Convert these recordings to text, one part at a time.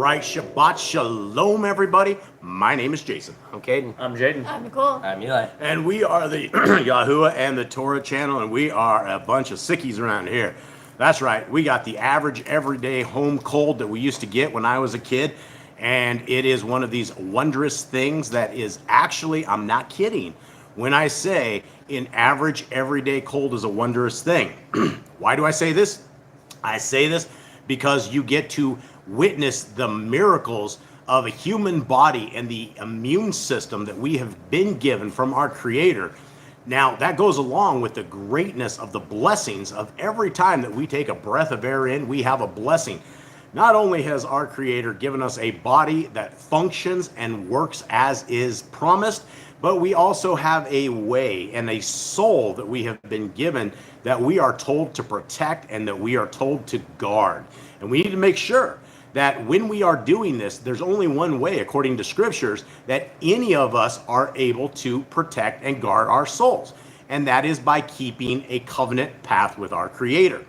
right, Shabbat Shalom, everybody. My name is Jason. I'm Caden. I'm Jaden. I'm Nicole. I'm Eli. And we are the Yahuwah and the Torah channel, and we are a bunch of sickies around here. That's right, we got the average everyday home cold that we used to get when I was a kid, and it is one of these wondrous things that is actually, I'm not kidding, when I say an average everyday cold is a wondrous thing. Why do I say this? I say this because you get to witness the miracles of a human body and the immune system that we have been given from our Creator. Now, that goes along with the greatness of the blessings of every time that we take a breath of air in, we have a blessing. Not only has our Creator given us a body that functions and works as is promised, but we also have a way and a soul that we have been given that we are told to protect and that we are told to guard. And we need to make sure that when we are doing this, there's only one way, according to scriptures, that any of us are able to protect and guard our souls. And that is by keeping a covenant path with our Creator.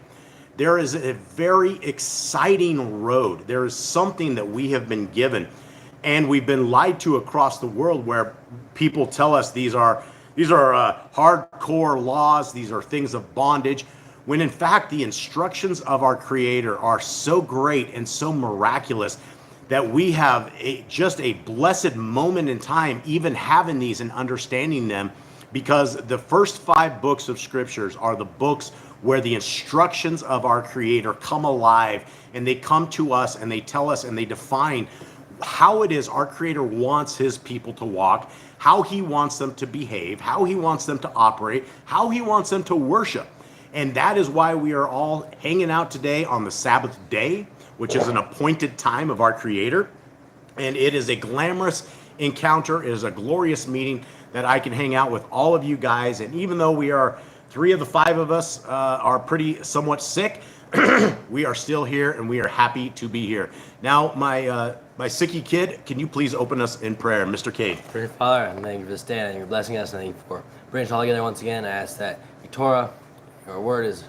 There is a very exciting road. There is something that we have been given, and we've been lied to across the world, where people tell us these are hardcore laws, these are things of bondage, when in fact the instructions of our Creator are so great and so miraculous that we have just a blessed moment in time even having these and understanding them, because the first 5 books of scriptures are the books where the instructions of our Creator come alive, and they come to us and they tell us and they define how it is our Creator wants his people to walk, how he wants them to behave, how he wants them to operate, how he wants them to worship. And that is why we are all hanging out today on the Sabbath day, which is an appointed time of our Creator. And it is a glamorous encounter. It is a glorious meeting that I can hang out with all of you guys. And even though we are 3 of the 5 of us are pretty somewhat sick, we are still here and we are happy to be here. Now, my sicky kid, can you please open us in prayer, Mr. Cade? Dear Father, I thank you for this day, and you're blessing us, and thank you for bringing us all together once again. I ask that your Torah, your word, is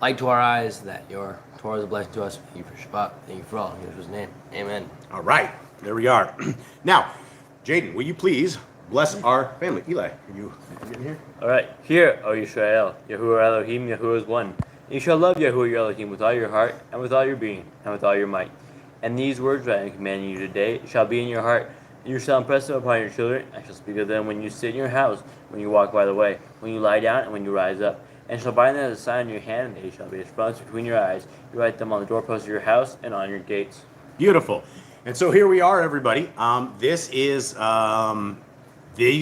light to our eyes, that your Torah is a blessing to us. Thank you for Shabbat. Thank you for all. In Yeshua's name, amen. All right, there we are. Now, Jaden, will you please bless our family? Eli, are you getting here? All right. Hear, O Yisrael, Yahuwah Elohim, Yahuwah is one. You shall love Yahuwah your Elohim with all your heart, and with all your being, and with all your might. And these words that I am commanding you today shall be in your heart, and you shall impress them upon your children. I shall speak of them when you sit in your house, when you walk by the way, when you lie down, and when you rise up. And shall bind them as a sign in your hand, and they shall be as fronts between your eyes. You write them on the doorposts of your house and on your gates. Beautiful. And so here we are, everybody. These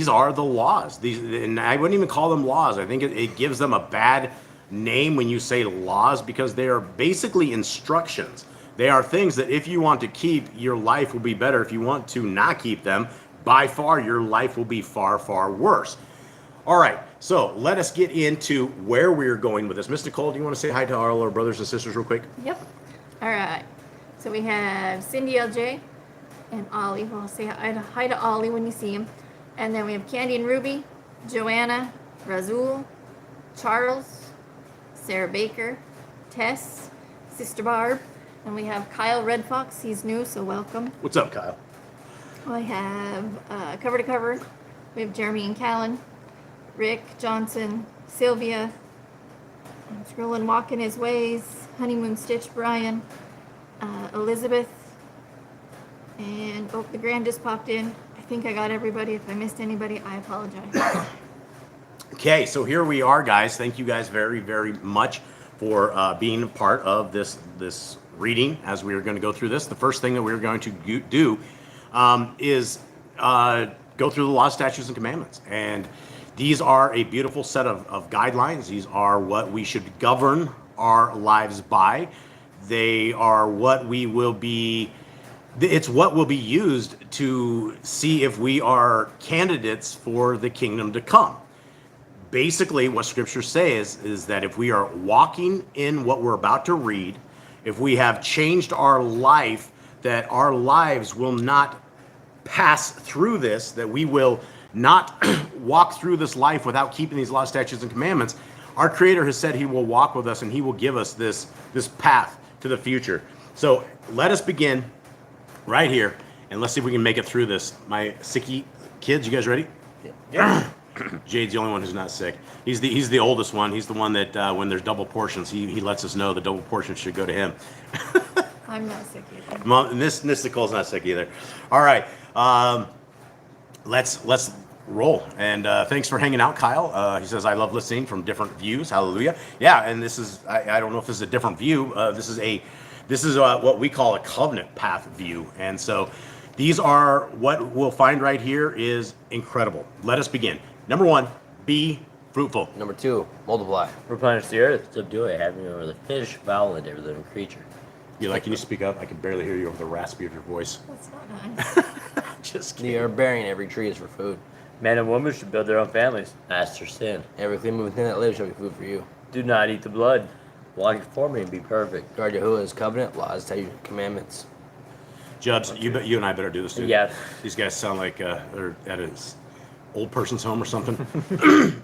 are the laws. And I wouldn't even call them laws. I think it gives them a bad name when you say laws, because they are basically instructions. They are things that if you want to keep, your life will be better. If you want to not keep them, by far your life will be far, far worse. All right, so let us get into where we're going with this. Mr. Cole, do you want to say hi to all our brothers and sisters real quick? Yep. All right. So we have Cindy LJ and Ollie. Well, say hi to Ollie when you see him. And then we have Candy and Ruby, Joanna, Razul, Charles, Sarah Baker, Tess, Sister Barb, and we have Kyle Red Fox. He's new, so welcome. What's up, Kyle? I have Cover to Cover. We have Jeremy and Callan, Rick, Johnson, Sylvia, Scrolling Walking His Ways, Honeymoon Stitch, Brian, Elizabeth, and the Grand just popped in. I think I got everybody. If I missed anybody, I apologize. Okay, so here we are, guys. Thank you guys very, very much for being a part of this reading as we are going to go through this. The first thing that we're going to do is go through the laws, statutes, and commandments. And these are a beautiful set of guidelines. These are what we should govern our lives by. They are what we will be... It's what will be used to see if we are candidates for the kingdom to come. Basically, what scriptures say is that if we are walking in what we're about to read, if we have changed our life, that our lives will not pass through this, that we will not walk through this life without keeping these laws, statutes, and commandments. Our Creator has said he will walk with us and he will give us this path to the future. So let us begin right here, and let's see if we can make it through this. My sicky kids, you guys ready? Yeah. Jade's the only one who's not sick. He's the oldest one. He's the one that when there's double portions, he lets us know the double portions should go to him. I'm not sick either. Mom, and this Nicole's not sick either. All right, let's roll. And thanks for hanging out, Kyle. He says I love listening from different views. Hallelujah. Yeah, and this is I don't know if this is a different view. This is what we call a covenant path view, and so these are what we'll find right here is incredible. Let us begin. Number 1, be fruitful. Number 2, multiply. Replenish the earth, subdue it, having over the fish, fowl, and every living creature. Can you speak up? I can barely hear you over the raspy of your voice. That's not nice. Just The kidding. earth bearing every tree is for food. Man and woman should build their own families. Master sin. Everything within that lives shall be food for you. Do not eat the blood. Walk before me and be perfect. Guard Yahuwah's covenant, laws, statutes, commandments. Jubs, you and I better do this too. Yeah. These guys sound like they're at an old person's home or something.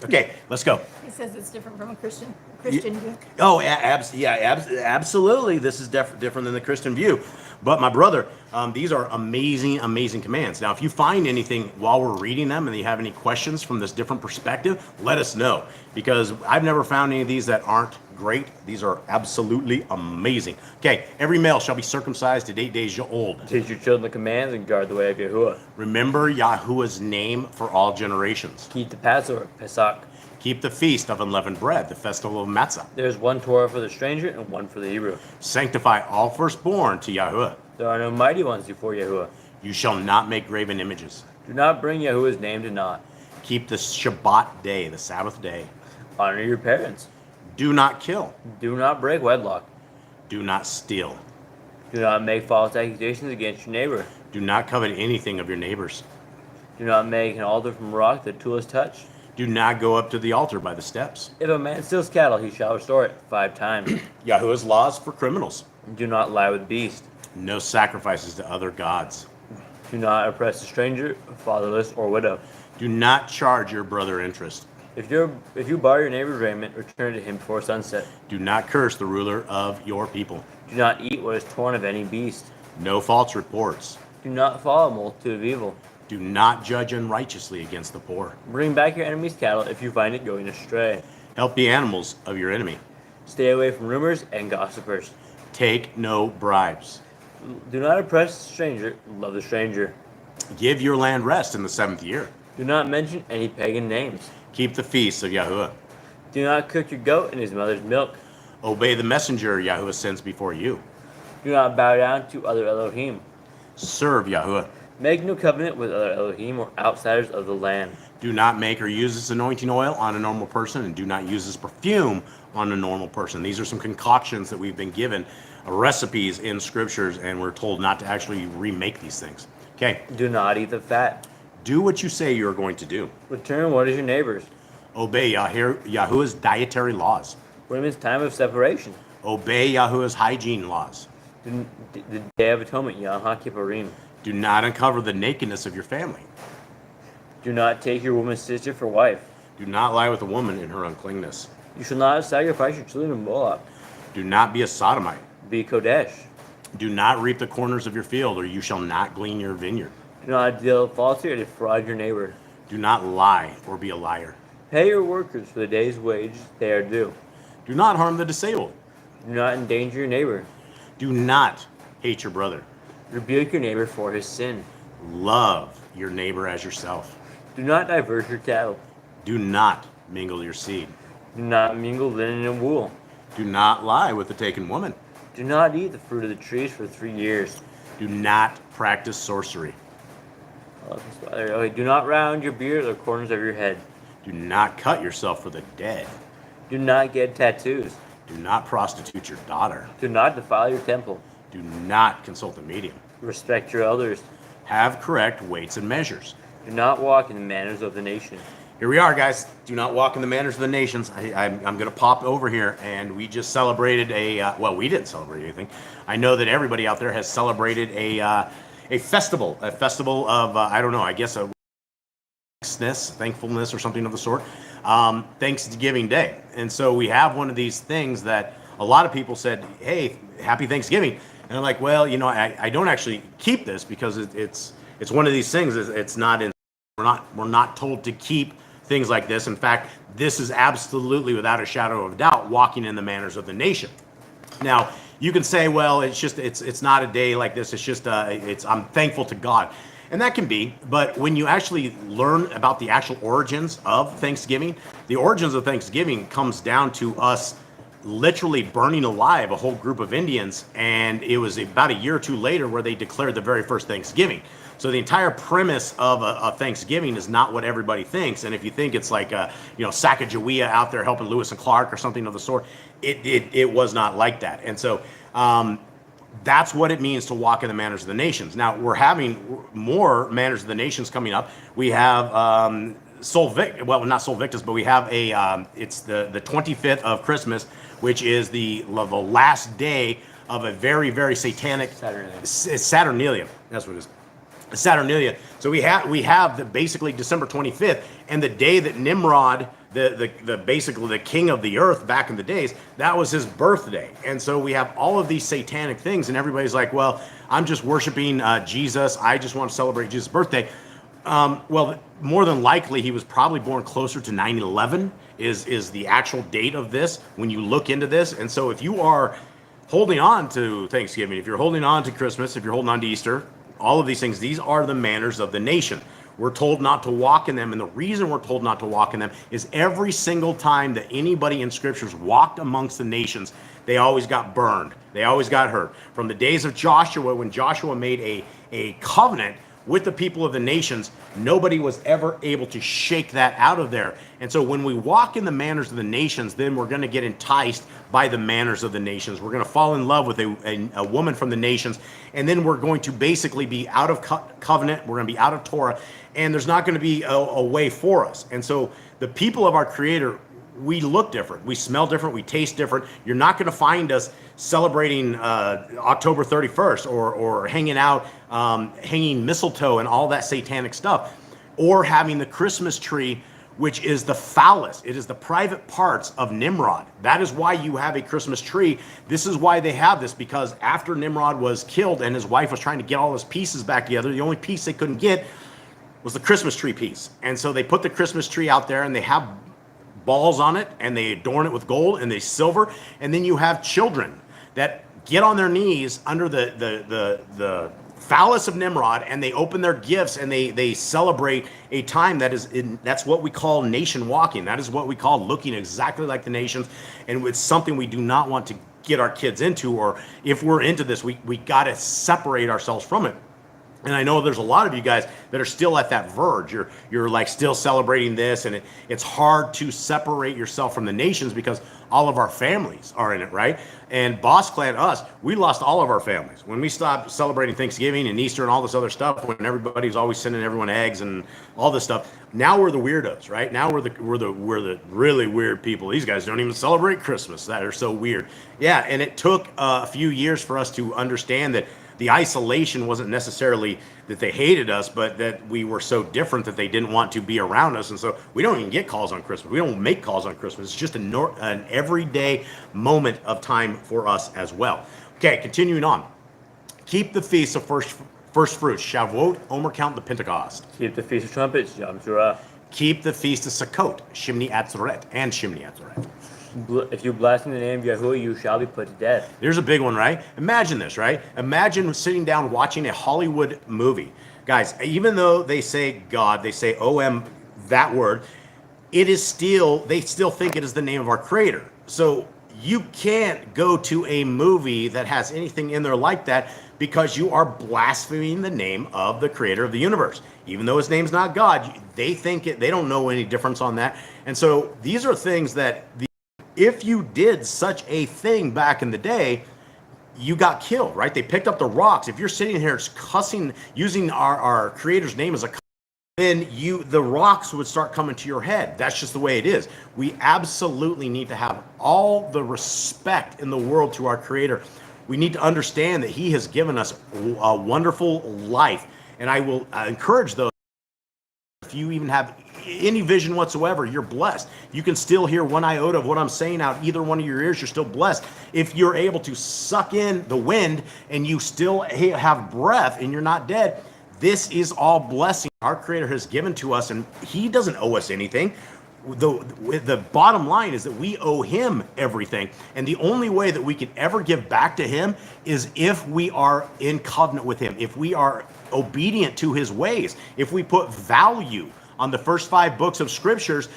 Okay, let's go. He says it's different from a Christian view. Oh, absolutely. This is different than the Christian view. But my brother, these are amazing, amazing commands. Now, if you find anything while we're reading them and you have any questions from this different perspective, let us know. Because I've never found any of these that aren't great. These are absolutely amazing. Okay, every male shall be circumcised at 8 days old. Teach your children the commands and guard the way of Yahuwah. Remember Yahuwah's name for all generations. Keep the Passover, Pesach. Keep the feast of unleavened bread, the festival of Matzah. There is one Torah for the stranger and one for the Hebrew. Sanctify all firstborn to Yahuwah. There are no mighty ones before Yahuwah. You shall not make graven images. Do not bring Yahuwah's name to naught. Keep the Shabbat day, the Sabbath day. Honor your parents. Do not kill. Do not break wedlock. Do not steal. Do not make false accusations against your neighbor. Do not covet anything of your neighbors. Do not make an altar from rock that tool is touched. Do not go up to the altar by the steps. If a man steals cattle, he shall restore it 5 times. Yahuwah's laws for criminals. Do not lie with beast. No sacrifices to other gods. Do not oppress a stranger, fatherless, or widow. Do not charge your brother interest. If you borrow your neighbor's raiment, return to him before sunset. Do not curse the ruler of your people. Do not eat what is torn of any beast. No false reports. Do not follow a multitude of evil. Do not judge unrighteously against the poor. Bring back your enemy's cattle if you find it going astray. Help the animals of your enemy. Stay away from rumors and gossipers. Take no bribes. Do not oppress the stranger, love the stranger. Give your land rest in the 7th year. Do not mention any pagan names. Keep the feasts of Yahuwah. Do not cook your goat in his mother's milk. Obey the messenger Yahuwah sends before you. Do not bow down to other Elohim. Serve Yahuwah. Make no covenant with other Elohim or outsiders of the land. Do not make or use this anointing oil on a normal person, and do not use this perfume on a normal person. These are some concoctions that we've been given, recipes in scriptures, and we're told not to actually remake these things. Okay, Do not eat the fat. do what you say you're going to do. Return what is your neighbor's. Obey Yahuwah's dietary laws. Women's time of separation. Obey Yahuwah's hygiene laws. The Day of Atonement, Yom HaKippurim. Do not uncover the nakedness of your family. Do not take your woman's sister for wife. Do not lie with a woman in her uncleanness. You shall not sacrifice your children to Moloch. Do not be a sodomite. Be Kodesh. Do not reap the corners of your field, or you shall not glean your vineyard. Do not deal falsely or defraud your neighbor. Do not lie or be a liar. Pay your workers for the day's wages they are due. Do not harm the disabled. Do not endanger your neighbor. Do not hate your brother. Rebuke your neighbor for his sin. Love your neighbor as yourself. Do not divert your cattle. Do not mingle your seed. Do not mingle linen and wool. Do not lie with the taken woman. Do not eat the fruit of the trees for 3 years. Do not practice sorcery. Okay, do not round your beard or the corners of your head. Do not cut yourself for the dead. Do not get tattoos. Do not prostitute your daughter. Do not defile your temple. Do not consult a medium. Respect your elders. Have correct weights and measures. Do not walk in the manners of the nation. Here we are, guys. Do not walk in the manners of the nations. I'm going to pop over here, and we just celebrated well, we didn't celebrate anything. I know that everybody out there has celebrated a festival of, I don't know, I guess a thankfulness or something of the sort, Thanksgiving Day. And so we have one of these things that a lot of people said, hey, happy Thanksgiving. And I'm like, well, you know, I don't actually keep this because it's one of these things. It's not in. We're not told to keep things like this. In fact, this is absolutely, without a shadow of a doubt, walking in the manners of the nation. Now, you can say, well, it's not a day like this. It's just I'm thankful to God. And that can be, but when you actually learn about the actual origins of Thanksgiving, the origins of Thanksgiving comes down to us literally burning alive a whole group of Indians, and it was about a year or two later where they declared the very first Thanksgiving. So the entire premise of a Thanksgiving is not what everybody thinks. And if you think it's like Sacagawea out there helping Lewis and Clark or something of the sort, it was not like that. And so that's what it means to walk in the manners of the nations. Now, we're having more manners of the nations coming up. We have not Sol Victus, but we have it's the 25th of Christmas, which is the last day of a very, very satanic Saturnalia. That's what it is. Saturnalia. So we have basically December 25th, and the day that Nimrod, the basically the king of the earth back in the days, that was his birthday. And so we have all of these satanic things, and everybody's like, well, I'm just worshiping Jesus. I just want to celebrate Jesus' birthday. Well, more than likely, he was probably born closer to 9/11 is the actual date of this when you look into this. And so if you are holding on to Thanksgiving, if you're holding on to Christmas, if you're holding on to Easter, all of these things, these are the manners of the nation. We're told not to walk in them, and the reason we're told not to walk in them is every single time that anybody in scriptures walked amongst the nations, they always got burned. They always got hurt. From the days of Joshua, when Joshua made a covenant with the people of the nations, nobody was ever able to shake that out of there. And so when we walk in the manners of the nations, then we're going to get enticed by the manners of the nations. We're going to fall in love with a woman from the nations, and then we're going to basically be out of covenant. We're going to be out of Torah, and there's not going to be a way for us. And so the people of our Creator, we look different, we smell different, we taste different. You're not going to find us celebrating October 31st or hanging out, hanging mistletoe and all that satanic stuff, or having the Christmas tree, which is the phallus. It is the private parts of Nimrod. That is why you have a Christmas tree. This is why they have this, because after Nimrod was killed and his wife was trying to get all his pieces back together, the only piece they couldn't get was the Christmas tree piece. And so they put the Christmas tree out there, and they have balls on it, and they adorn it with gold and they silver. And then you have children that get on their knees under the phallus of Nimrod, and they open their gifts, and they celebrate a time that's what we call nation walking. That is what we call looking exactly like the nations. And it's something we do not want to get our kids into, or if we're into this, we got to separate ourselves from it. And I know there's a lot of you guys that are still at that verge. You're like still celebrating this, and it's hard to separate yourself from the nations because all of our families are in it, right? And Boss Clan, us, we lost all of our families. When we stopped celebrating Thanksgiving and Easter and all this other stuff, when everybody's always sending everyone eggs and all this stuff, now we're the weirdos, right? Now we're the really weird people. These guys don't even celebrate Christmas. That are so weird. Yeah, and it took a few years for us to understand that the isolation wasn't necessarily that they hated us, but that we were so different that they didn't want to be around us. And so we don't even get calls on Christmas. We don't make calls on Christmas. It's just an everyday moment of time for us as well. Okay, continuing on. Keep the feast of first fruits, Shavuot, Omer Count, the Pentecost. Keep the Feast of Trumpets, Yom Teruah. Keep the feast of Sukkot, Shimni Atzeret, and Shimni Atzeret. If you blaspheme the name of Yahuwah, you shall be put to death. There's a big one, right? Imagine this, right? Imagine sitting down watching a Hollywood movie. Guys, even though they say God, they say OM, that word, they still think it is the name of our Creator. So you can't go to a movie that has anything in there like that because you are blaspheming the name of the Creator of the universe. Even though his name's not God, they don't know any difference on that. And so these are things that if you did such a thing back in the day, you got killed, right? They picked up the rocks. If you're sitting here cussing, using our Creator's name as a cuss, then the rocks would start coming to your head. That's just the way it is. We absolutely need to have all the respect in the world to our Creator. We need to understand that He has given us a wonderful life. And I will encourage those, if you even have any vision whatsoever, you're blessed. You can still hear one iota of what I'm saying out either one of your ears, you're still blessed. If you're able to suck in the wind and you still have breath and you're not dead, this is all blessing our Creator has given to us, and He doesn't owe us anything. The bottom line is that we owe Him everything, and the only way that we can ever give back to Him is if we are in covenant with Him, if we are obedient to His ways, if we put value on the first 5 books of Scriptures.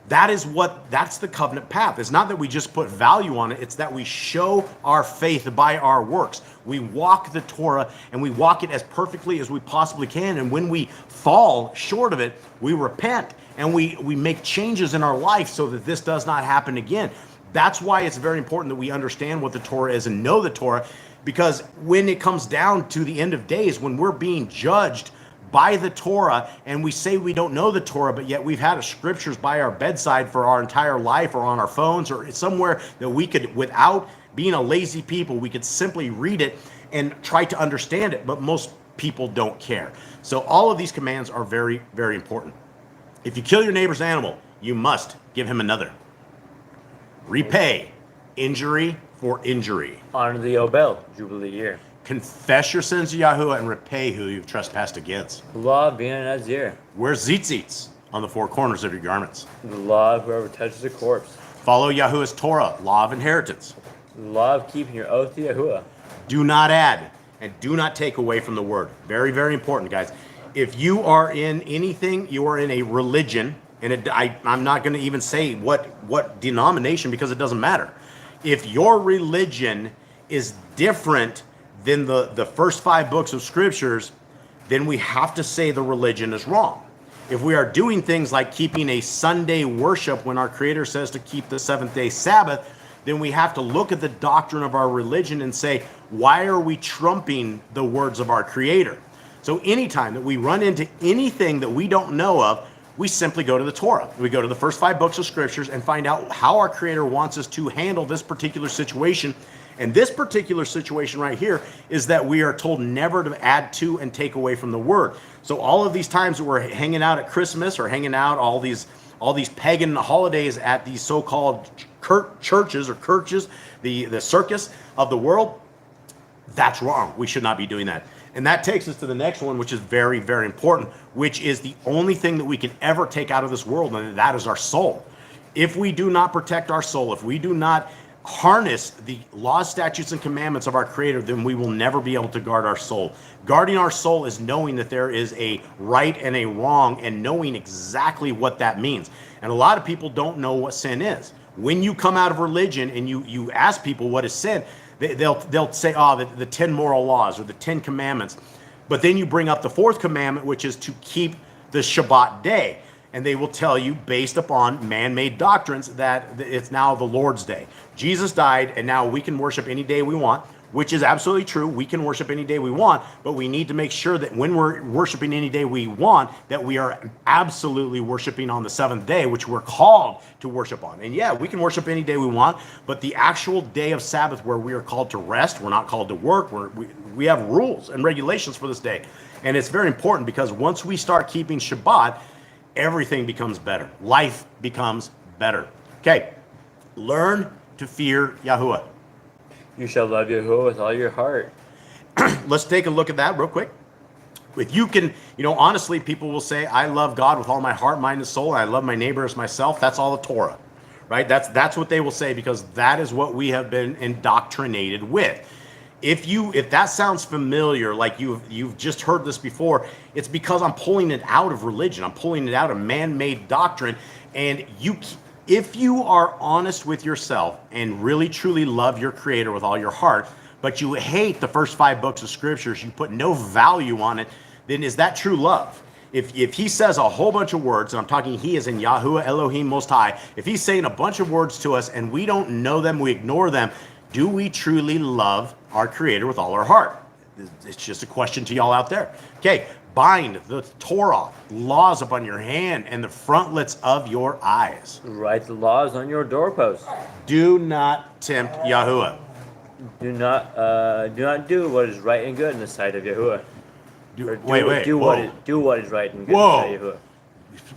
That's the covenant path. It's not that we just put value on it. It's that we show our faith by our works. We walk the Torah and we walk it as perfectly as we possibly can. And when we fall short of it, we repent and we make changes in our life so that this does not happen again. That's why it's very important that we understand what the Torah is and know the Torah, because when it comes down to the end of days, when we're being judged by the Torah, and we say we don't know the Torah, but yet we've had a scriptures by our bedside for our entire life, or on our phones, or somewhere that we could, without being a lazy people, we could simply read it and try to understand it, but most people don't care. So all of these commands are very, very important. If you kill your neighbor's animal, you must give him another. Repay injury for injury. Honor the Yobel, Jubilee year. Confess your sins to Yahuwah and repay who you've trespassed against. The law of being a Nazir. Wear tzitzits on the 4 corners of your garments. The law of whoever touches a corpse. Follow Yahuwah's Torah, law of inheritance. The law of keeping your oath to Yahuwah. Do not add and do not take away from the word. Very, very important, guys. If you are in anything, you are in a religion, and I'm not going to even say what denomination, because it doesn't matter. If your religion is different than the first 5 books of Scriptures, then we have to say the religion is wrong. If we are doing things like keeping a Sunday worship when our Creator says to keep the 7th-day Sabbath, then we have to look at the doctrine of our religion and say, why are we trumping the words of our Creator? So anytime that we run into anything that we don't know of, we simply go to the Torah. We go to the first 5 books of Scriptures and find out how our Creator wants us to handle this particular situation. And this particular situation right here is that we are told never to add to and take away from the word. So all of these times that we're hanging out at Christmas or hanging out all these pagan holidays at these so-called churches or churches, the circus of the world, that's wrong. We should not be doing that. And that takes us to the next one, which is very, very important, which is the only thing that we can ever take out of this world, and that is our soul. If we do not protect our soul, if we do not harness the laws, statutes, and commandments of our Creator, then we will never be able to guard our soul. Guarding our soul is knowing that there is a right and a wrong, and knowing exactly what that means. And a lot of people don't know what sin is. When you come out of religion and you ask people what is sin, they'll say, the 10 moral laws or the 10 commandments. But then you bring up the 4th commandment, which is to keep the Shabbat day. And they will tell you, based upon man-made doctrines, that it's now the Lord's day. Jesus died, and now we can worship any day we want, which is absolutely true. We can worship any day we want, but we need to make sure that when we're worshiping any day we want, that we are absolutely worshiping on the 7th day, which we're called to worship on. And yeah, we can worship any day we want, but the actual day of Sabbath where we are called to rest, we're not called to work, we have rules and regulations for this day. And it's very important, because once we start keeping Shabbat, everything becomes better. Life becomes better. Okay, learn to fear Yahuwah. You shall love Yahuwah with all your heart. Let's take a look at that real quick. If you can, honestly, people will say, I love God with all my heart, mind, and soul, and I love my neighbor as myself. That's all the Torah, right? That's what they will say, because that is what we have been indoctrinated with. If that sounds familiar, like you've just heard this before, it's because I'm pulling it out of religion. I'm pulling it out of man-made doctrine. And if you are honest with yourself and really truly love your Creator with all your heart, but you hate the first 5 books of Scriptures, you put no value on it, then is that true love? If he says a whole bunch of words, and I'm talking he is in Yahuwah Elohim Most High, if he's saying a bunch of words to us and we don't know them, we ignore them, do we truly love our Creator with all our heart? It's just a question to y'all out there. Okay, bind the Torah laws upon your hand and the frontlets of your eyes. Write the laws on your doorposts. Do not tempt Yahuwah. Do not do what is right and good in the sight of Yahuwah. Do what is right and good in the sight of Yahuwah.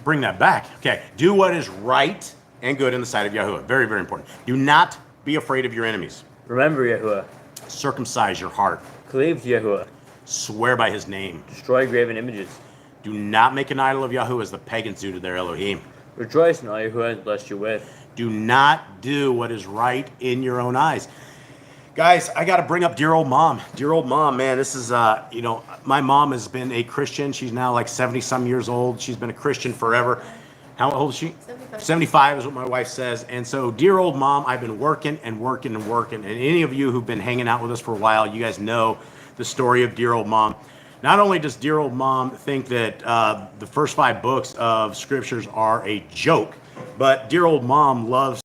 bring that back. Okay, do what is right and good in the sight of Yahuwah. Very, very important. Do not be afraid of your enemies. Remember Yahuwah. Circumcise your heart. Cleave to Yahuwah. Swear by his name. Destroy graven images. Do not make an idol of Yahuwah as the pagans do to their Elohim. Rejoice in all Yahuwah has blessed you with. Do not do what is right in your own eyes. Guys, I got to bring up dear old mom. Dear old mom, man, this is, my mom has been a Christian. She's now like 70-some years old. She's been a Christian forever. How old is she? 75. 75 is what my wife says. And so, dear old mom, I've been working and working and working. And any of you who've been hanging out with us for a while, you guys know the story of dear old mom. Not only does dear old mom think that the first 5 books of scriptures are a joke, but dear old mom loves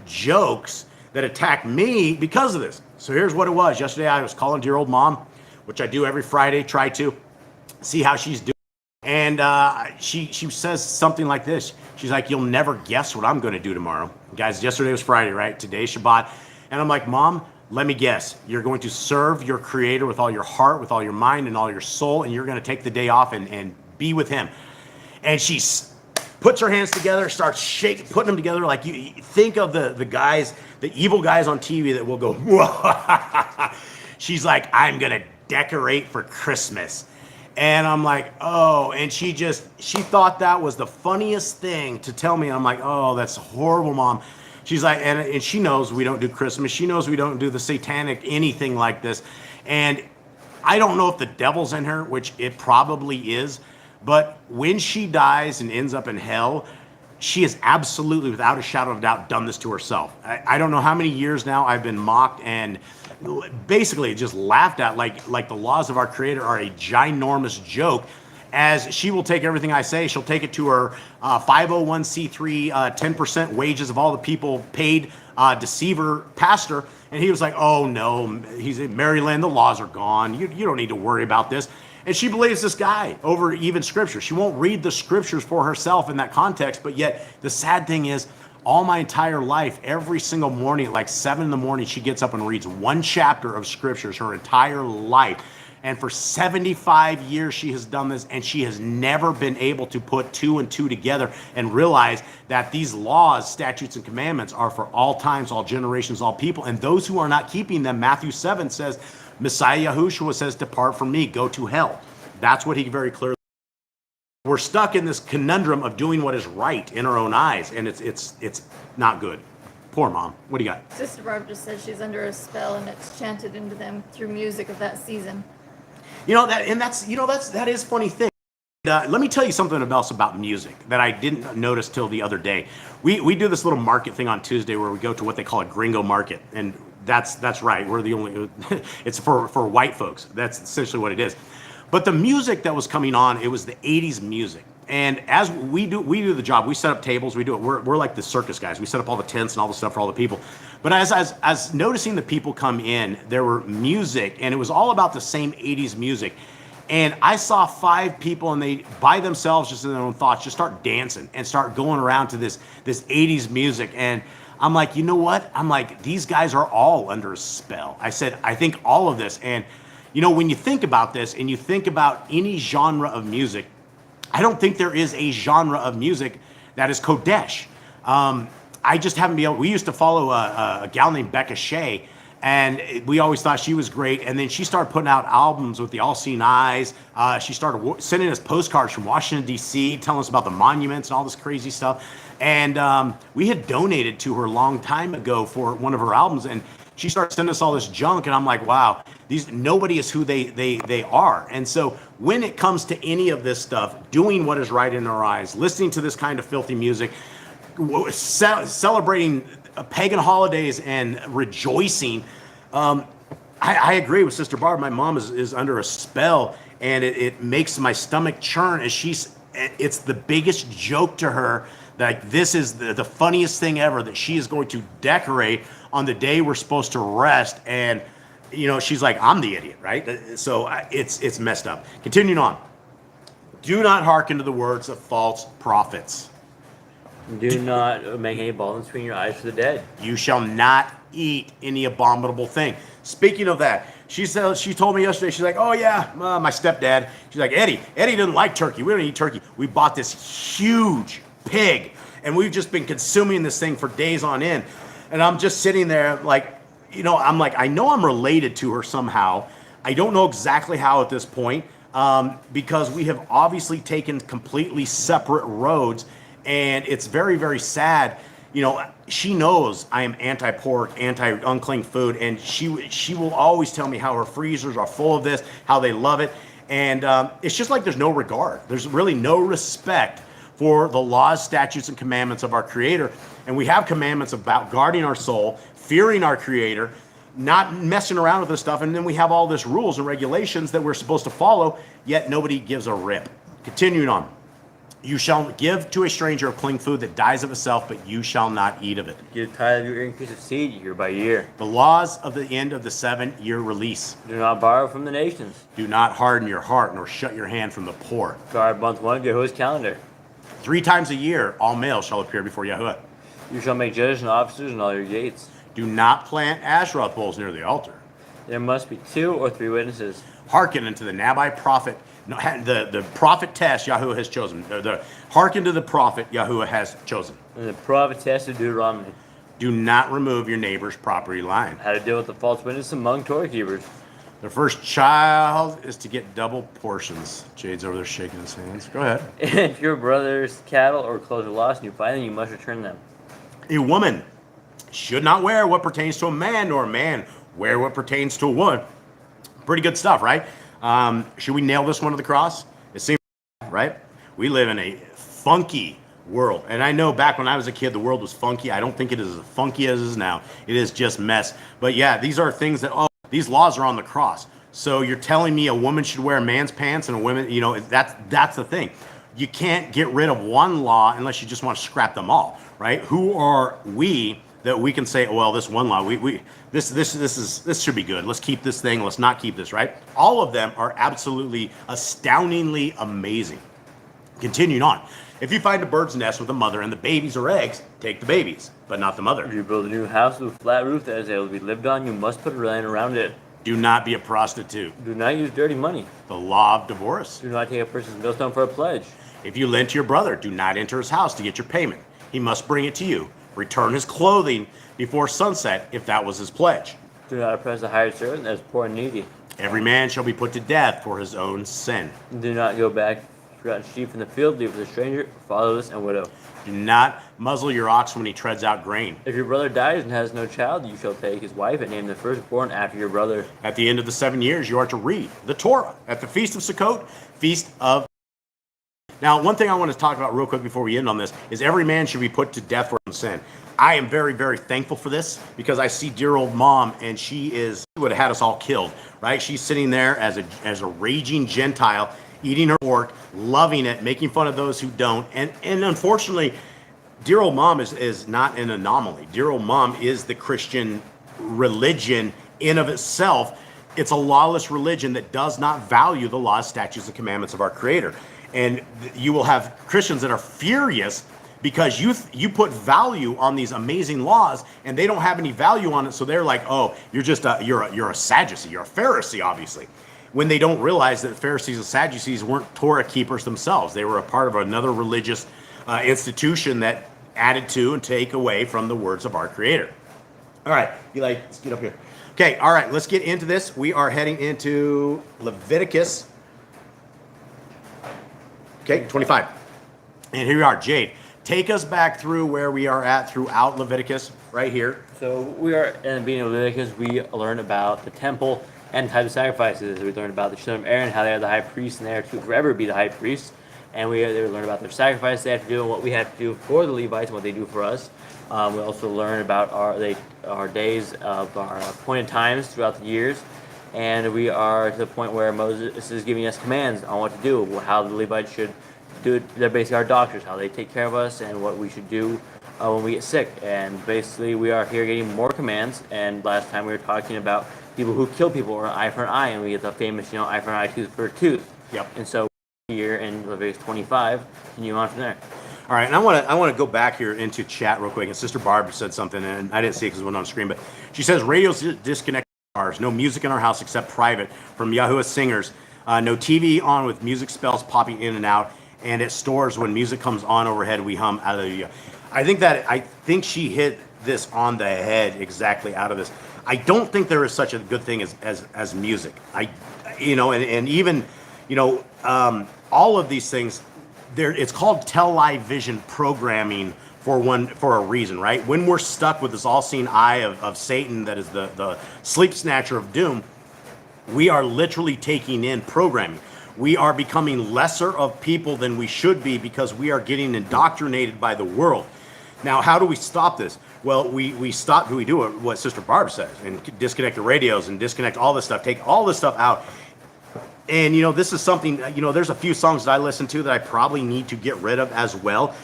jokes that attack me because of this. So here's what it was. Yesterday I was calling dear old mom, which I do every Friday, try to see how she's doing. And she says something like this. She's like, you'll never guess what I'm going to do tomorrow. Guys, yesterday was Friday, right? Today's Shabbat. And I'm like, Mom, let me guess. You're going to serve your Creator with all your heart, with all your mind, and all your soul, and you're going to take the day off and be with Him. And she puts her hands together, starts shaking, putting them together like you think of the guys, the evil guys on TV that will go, she's like, I'm going to decorate for Christmas. And I'm like, oh, and she thought that was the funniest thing to tell me. And I'm like, oh, that's horrible, Mom. She's like, and she knows we don't do Christmas. She knows we don't do the satanic anything like this. And I don't know if the devil's in her, which it probably is. But when she dies and ends up in hell, she has absolutely, without a shadow of doubt, done this to herself. I don't know how many years now I've been mocked and basically just laughed at like the laws of our Creator are a ginormous joke, as she will take everything I say. She'll take it to her 501c3 10% wages of all the people paid deceiver pastor. And he was like, oh no, he's in Maryland, the laws are gone. You don't need to worry about this. And she believes this guy over even scripture. She won't read the scriptures for herself in that context. But yet the sad thing is, all my entire life, every single morning at like 7 in the morning, she gets up and reads one chapter of scriptures her entire life. And for 75 years, she has done this, and she has never been able to put 2 and 2 together and realize that these laws, statutes, and commandments are for all times, all generations, all people. And those who are not keeping them, Matthew 7 says, Messiah Yahushua says, depart from me, go to hell. That's what he very clearly. We're stuck in this conundrum of doing what is right in our own eyes, and it's not good. Poor mom. What do you got? Sister Barb just said she's under a spell, and it's chanted into them through music of that season. That is a funny thing. Let me tell you something else about music that I didn't notice till the other day. We do this little market thing on Tuesday where we go to what they call a gringo market, and that's right. We're the only. It's for white folks. That's essentially what it is. But the music that was coming on, it was the 80s music. And as we do the job, we set up tables, we do it. We're like the circus guys. We set up all the tents and all the stuff for all the people. But as noticing the people come in, there were music, and it was all about the same 80s music. And I saw 5 people, and they, by themselves, just in their own thoughts, just start dancing and start going around to this 80s music. And I'm like, you know what? I'm like, these guys are all under a spell. I said, I think all of this. And, when you think about this and you think about any genre of music, I don't think there is a genre of music that is Kodesh. I just haven't been able. We used to follow a gal named Becca Shea, and we always thought she was great. And then she started putting out albums with the All Seeing Eyes. She started sending us postcards from Washington, D.C., telling us about the monuments and all this crazy stuff. And we had donated to her a long time ago for one of her albums, and she started sending us all this junk, and I'm like, wow, nobody is who they are. And so when it comes to any of this stuff, doing what is right in our eyes, listening to this kind of filthy music, celebrating pagan holidays and rejoicing, I agree with Sister Barb. My mom is under a spell, and it makes my stomach churn as it's the biggest joke to her. Like, this is the funniest thing ever, that she is going to decorate on the day we're supposed to rest. And, she's like, I'm the idiot, right? So it's messed up. Continuing on. Do not hearken to the words of false prophets. Do not make any balls between your eyes for the dead. You shall not eat any abominable thing. Speaking of that, She said, she told me yesterday, she's like, oh yeah, my stepdad. She's like, Eddie didn't like turkey. We don't eat turkey. We bought this huge pig, and we've just been consuming this thing for days on end. And I'm just sitting there like, I'm like, I know I'm related to her somehow. I don't know exactly how at this point, because we have obviously taken completely separate roads, and it's very, very sad. She knows I am anti-pork, anti-unclean food, and she will always tell me how her freezers are full of this, how they love it, and it's just like there's no regard. There's really no respect for the laws, statutes, and commandments of our Creator. And we have commandments about guarding our soul, fearing our Creator, not messing around with this stuff, and then we have all this rules and regulations that we're supposed to follow, yet nobody gives a rip. Continuing on. You shall give to a stranger a clean food that dies of itself, but you shall not eat of it. Give tithe of your increase of seed year by year. The laws of the end of the 7-year release. Do not borrow from the nations. Do not harden your heart, nor shut your hand from the poor. Guard month 1 of Yahuwah's calendar. 3 times a year, all males shall appear before Yahuwah. You shall make judges and officers in all your gates. Do not plant Asherah poles near the altar. There must be 2 or 3 witnesses. Hearken unto the Nabai prophet, the prophetess Yahuwah has chosen. Hearken to the prophet Yahuwah has chosen. And the prophetess of Deuteronomy. Do not remove your neighbor's property line. How to deal with the false witness among Torah keepers. The first child is to get double portions. Jade's over there shaking his hands. Go ahead. If your brother's cattle or clothes are lost and you find them, you must return them. A woman should not wear what pertains to a man, nor a man wear what pertains to a woman. Pretty good stuff, right? Should we nail this one to the cross? It seems right. We live in a funky world, and I know back when I was a kid, the world was funky. I don't think it is as funky as it is now. It is just mess. But yeah, these are things that these laws are on the cross. So you're telling me a woman should wear a man's pants and a woman, that's the thing. You can't get rid of one law unless you just want to scrap them all, right? Who are we that we can say, well, this one law, this should be good. Let's keep this thing. Let's not keep this, right? All of them are absolutely astoundingly amazing. Continuing on. If you find a bird's nest with a mother and the babies or eggs, take the babies, but not the mother. If you build a new house with a flat roof that is able to be lived on, you must put a railing around it. Do not be a prostitute. Do not use dirty money. The law of divorce. Do not take a person's millstone for a pledge. If you lend to your brother, do not enter his house to get your payment. He must bring it to you. Return his clothing before sunset if that was his pledge. Do not oppress a hired servant that is poor and needy. Every man shall be put to death for his own sin. Do not go back forgotten sheep in the field, leave with a stranger, fatherless, and widow. Do not muzzle your ox when he treads out grain. If your brother dies and has no child, you shall take his wife and name the firstborn after your brother. At the end of the 7 years, you are to read the Torah at the Feast of Sukkot, Feast of... Now, one thing I want to talk about real quick before we end on this is every man should be put to death for his sin. I am very, very thankful for this because I see dear old mom, and she would have had us all killed, right? She's sitting there as a raging Gentile, eating her pork, loving it, making fun of those who don't. And unfortunately, dear old mom is not an anomaly. Dear old mom is the Christian religion in of itself. It's a lawless religion that does not value the laws, statutes, and commandments of our Creator. And you will have Christians that are furious because you put value on these amazing laws and they don't have any value on it. So they're like, oh, you're just you're a Sadducee, you're a Pharisee, obviously. When they don't realize that Pharisees and Sadducees weren't Torah keepers themselves. They were a part of another religious institution that added to and take away from the words of our Creator. All right, Eli, let's get up here. Okay, all right, let's get into this. We are heading into Leviticus. Okay, 25. And here we are. Jade, take us back through where we are at throughout Leviticus, right here. So we are in the beginning of Leviticus. We learn about the temple and type of sacrifices. We learned about the children of Aaron, how they are the high priests, and they are to forever be the high priests. And they learn about their sacrifice they have to do and what we have to do for the Levites and what they do for us. We also learn about our days of our appointed times throughout the years. And we are to the point where Moses is giving us commands on what to do, how the Levites should do it. They're basically our doctors, how they take care of us, and what we should do when we get sick. And basically, we are here getting more commands. And last time we were talking about people who kill people, or an eye for an eye, and we get the famous, eye for an eye, tooth for a tooth. Yep. And so here in Leviticus 25, continue on from there. All right, and I want to go back here into chat real quick. And Sister Barb said something, and I didn't see it because it went on screen, but she says radio's disconnected. ours. No music in our house except private from Yahuwah singers. No TV on with music spells popping in and out. And at stores, when music comes on overhead, we hum Hallelujah. I think she hit this on the head exactly out of this. I don't think there is such a good thing as music. And even, all of these things, it's called television programming for a reason, right? When we're stuck with this all-seeing eye of Satan that is the sleep snatcher of doom, we are literally taking in programming. We are becoming lesser of people than we should be because we are getting indoctrinated by the world. Now, how do we stop this? Well, we do what Sister Barb says, and disconnect the radios and disconnect all this stuff, take all this stuff out. And, this is something, there's a few songs that I listen to that I probably need to get rid of as well.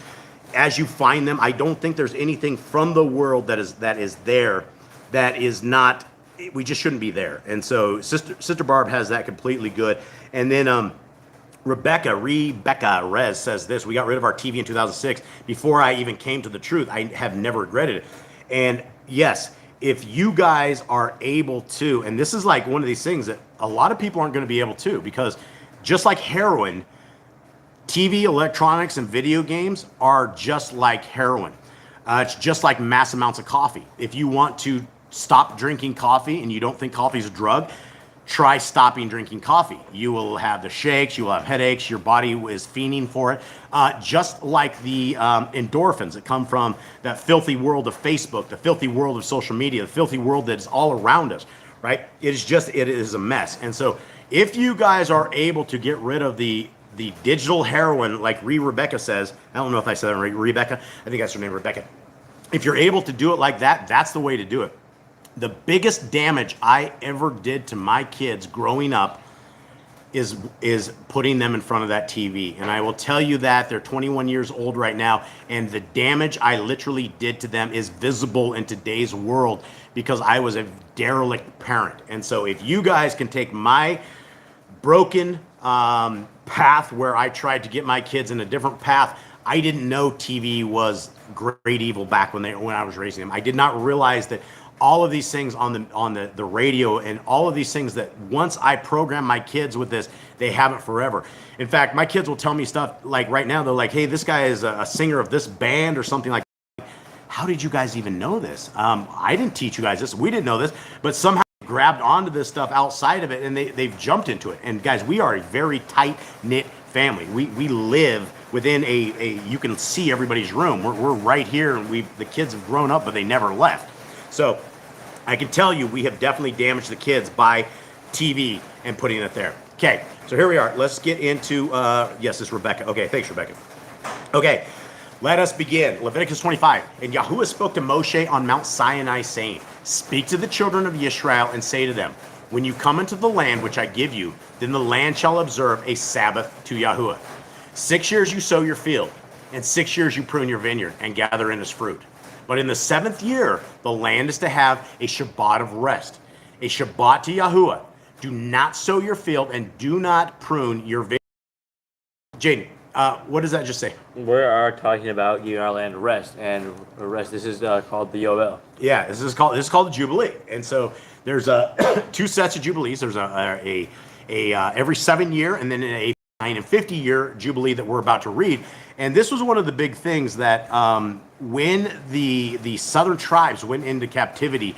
As you find them, I don't think there's anything from the world that is there that is not, we just shouldn't be there. And so Sister Barb has that completely good. And then Rebecca Rez says this: we got rid of our TV in 2006. Before I even came to the truth, I have never regretted it. And yes, if you guys are able to, and this is like one of these things that a lot of people aren't going to be able to, because just like heroin, TV, electronics, and video games are just like heroin. It's just like mass amounts of coffee. If you want to stop drinking coffee and you don't think coffee is a drug, try stopping drinking coffee. You will have the shakes, you will have headaches, your body is fiending for it. Just like the endorphins that come from that filthy world of Facebook, the filthy world of social media, the filthy world that is all around us, right? It is a mess. And so if you guys are able to get rid of the digital heroin, like Rebecca says, I don't know if I said that right, Rebecca, I think that's her name, Rebecca. If you're able to do it like that, that's the way to do it. The biggest damage I ever did to my kids growing up is putting them in front of that TV. And I will tell you that they're 21 years old right now, and the damage I literally did to them is visible in today's world because I was a derelict parent. And so if you guys can take my broken path where I tried to get my kids in a different path, I didn't know TV was great evil back when I was raising them. I did not realize that all of these things on the radio and all of these things that once I program my kids with this, they have it forever. In fact, my kids will tell me stuff like right now, they're like, hey, this guy is a singer of this band or something like that. How did you guys even know this? I didn't teach you guys this. We didn't know this, but somehow grabbed onto this stuff outside of it and they've jumped into it. And guys, we are a very tight-knit family. We live within you can see everybody's room. We're right here, and the kids have grown up, but they never left. So I can tell you we have definitely damaged the kids by TV and putting it there. Okay, so here we are. Let's get into, yes, it's Rebecca. Okay, thanks, Rebecca. Okay, let us begin. Leviticus 25. And Yahuwah spoke to Moshe on Mount Sinai, saying, speak to the children of Israel and say to them, when you come into the land which I give you, then the land shall observe a Sabbath to Yahuwah. 6 years you sow your field, and 6 years you prune your vineyard and gather in its fruit. But in the 7th year, the land is to have a Shabbat of rest, a Shabbat to Yahuwah. Do not sow your field and do not prune your vineyard. Jaden, what does that just say? We are talking about giving our land rest, and rest. This is called the Yovel. Yeah, this is called the Jubilee, and so there's two sets of Jubilees. There's a every 7 year, and then a 9 and 50 year Jubilee that we're about to read. And this was one of the big things that when the southern tribes went into captivity,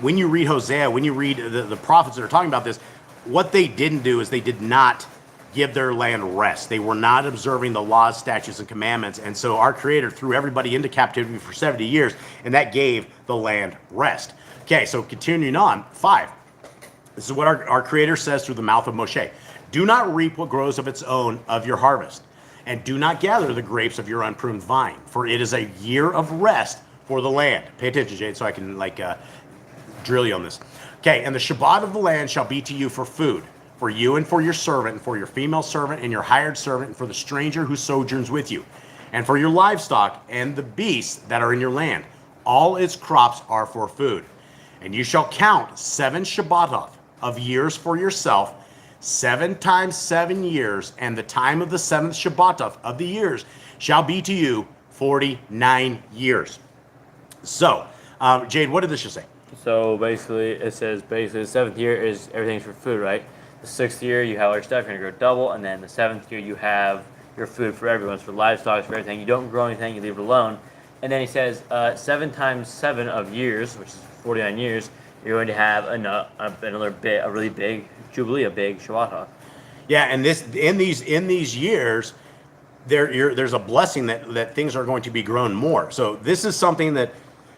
when you read Hosea, when you read the prophets that are talking about this, what they didn't do is they did not give their land rest. They were not observing the laws, statutes, and commandments. And so our Creator threw everybody into captivity for 70 years, and that gave the land rest. Okay, so continuing on, 5. This is what our Creator says through the mouth of Moshe. Do not reap what grows of its own of your harvest, and do not gather the grapes of your unpruned vine, for it is a year of rest for the land. Pay attention, Jade, so I can drill you on this. Okay, and the Shabbat of the land shall be to you for food, for you and for your servant, and for your female servant and your hired servant, and for the stranger who sojourns with you, and for your livestock and the beasts that are in your land. All its crops are for food. And you shall count 7 Shabbatot of years for yourself, 7 times 7 years, and the time of the 7th Shabbatot of the years shall be to you 49 years. So, Jade, what did this just say? So basically, it says basically the 7th year is everything's for food, right? The 6th year you have all your stuff, you're gonna grow double, and then the 7th year you have your food for everyone, it's for livestock, it's for everything. You don't grow anything, you leave it alone. And then he says 7 times 7 of years, which is 49 years, you're going to have another bit, a really big jubilee, a big Shabbat. Yeah, and in these years, there's a blessing that things are going to be grown more. So this is something that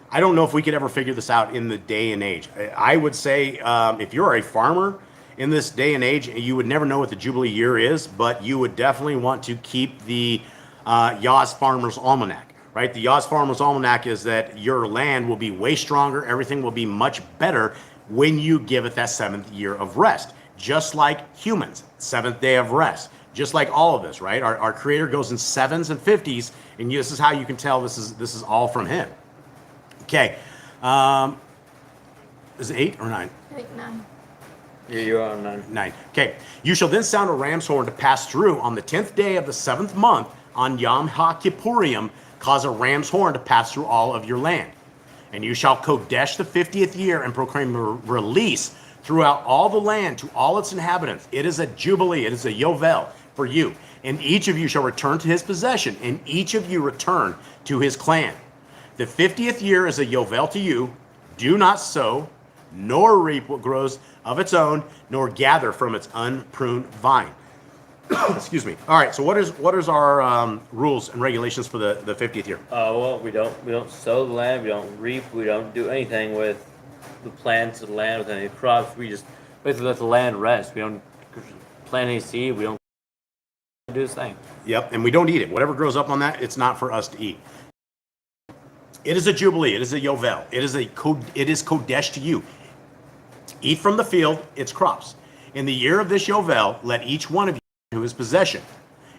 I don't know if we could ever figure this out in the day and age. I would say if you're a farmer in this day and age, you would never know what the Jubilee year is, but you would definitely want to keep the Yah's Farmer's Almanac, right? The Yah's Farmer's Almanac is that your land will be way stronger, everything will be much better when you give it that 7th year of rest. Just like humans, 7th day of rest. Just like all of this, right? Our Creator goes in 7s and 50s, and this is how you can tell this is all from Him. Okay, is it 8 or 9? I think 9. Yeah, you're on 9. 9. Okay. You shall then sound a ram's horn to pass through on the 10th day of the 7th month on Yom HaKippurim, cause a ram's horn to pass through all of your land. And you shall Kodesh the 50th year and proclaim a release throughout all the land to all its inhabitants. It is a jubilee. It is a yovel for you. And each of you shall return to his possession, and each of you return to his clan. The 50th year is a yovel to you. Do not sow, nor reap what grows of its own, nor gather from its unpruned vine. Excuse me. All right. So what is our rules and regulations for the 50th year? Well, we don't sow the land, we don't reap, we don't do anything with the plants of the land, with any crops. We just basically let the land rest. We don't plant any seed. We don't do this thing. Yep. And we don't eat it. Whatever grows up on that, it's not for us to eat. It is a jubilee. It is a yovel. It is Kodesh to you. Eat from the field its crops. In the year of this yovel, let each one of you to his possession.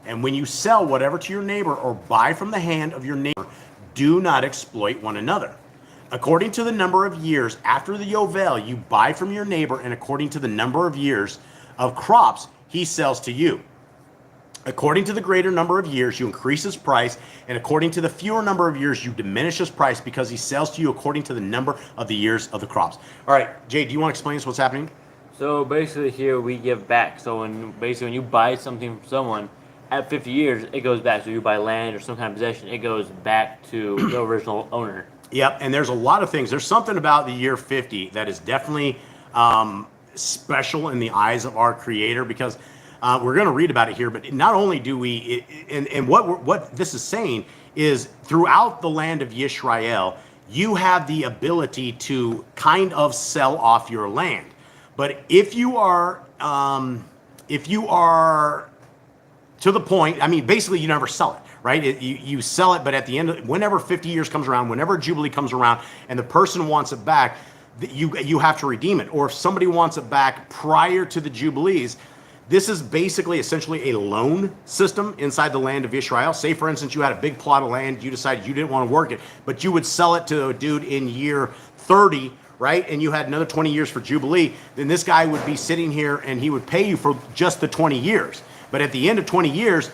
And when you sell whatever to your neighbor or buy from the hand of your neighbor, do not exploit one another. According to the number of years after the yovel, you buy from your neighbor, and according to the number of years of crops he sells to you. According to the greater number of years, you increase his price, and according to the fewer number of years, you diminish his price, because he sells to you according to the number of the years of the crops. All right, Jay, do you want to explain what's happening? So basically here we give back. So when you buy something from someone, at 50 years, it goes back. So you buy land or some kind of possession, it goes back to the original owner. Yep, and there's a lot of things. There's something about the year 50 that is definitely special in the eyes of our Creator, because we're going to read about it here, but not only do we, and what this is saying is throughout the land of Yisrael, you have the ability to kind of sell off your land. But if you are to the point, I mean, basically you never sell it, right? You sell it, but at the end, whenever 50 years comes around, whenever Jubilee comes around, and the person wants it back, you have to redeem it. Or if somebody wants it back prior to the Jubilees, this is basically essentially a loan system inside the land of Israel. Say, for instance, you had a big plot of land, you decided you didn't want to work it, but you would sell it to a dude in year 30, right? And you had another 20 years for Jubilee. Then this guy would be sitting here and he would pay you for just the 20 years. But at the end of 20 years,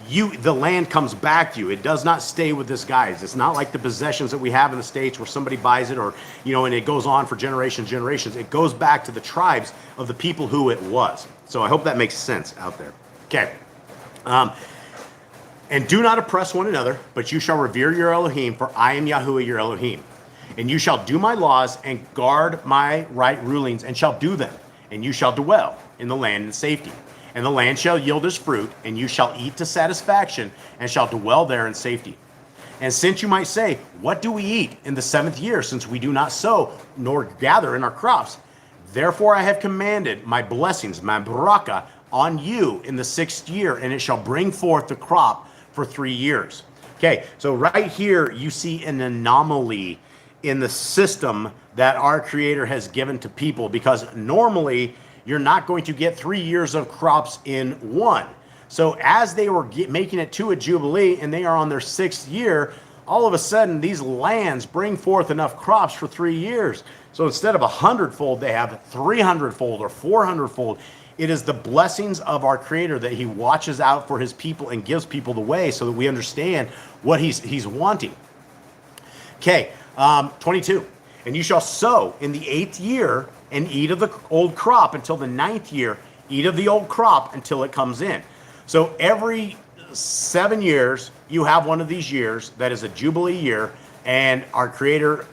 the land comes back to you. It does not stay with this guy. It's not like the possessions that we have in the States where somebody buys it, or, and it goes on for generations. It goes back to the tribes of the people who it was. So I hope that makes sense out there. Okay. And do not oppress one another, but you shall revere your Elohim, for I am Yahuwah your Elohim. And you shall do my laws and guard my right rulings, and shall do them. And you shall dwell in the land in safety. And the land shall yield its fruit, and you shall eat to satisfaction, and shall dwell there in safety. And since you might say, what do we eat in the 7th year, since we do not sow nor gather in our crops? Therefore I have commanded my blessings, my barakah, on you in the 6th year, and it shall bring forth the crop for 3 years. Okay, so right here you see an anomaly in the system that our Creator has given to people, because normally you're not going to get 3 years of crops in one. So as they were making it to a Jubilee and they are on their 6th year, all of a sudden these lands bring forth enough crops for 3 years. So instead of 100-fold, they have 300-fold or 400-fold. It is the blessings of our Creator that He watches out for His people and gives people the way, so that we understand what He's wanting. Okay, 22. And you shall sow in the 8th year and eat of the old crop until the 9th year, eat of the old crop until it comes in. So every 7 years, you have one of these years that is a Jubilee year, and our Creator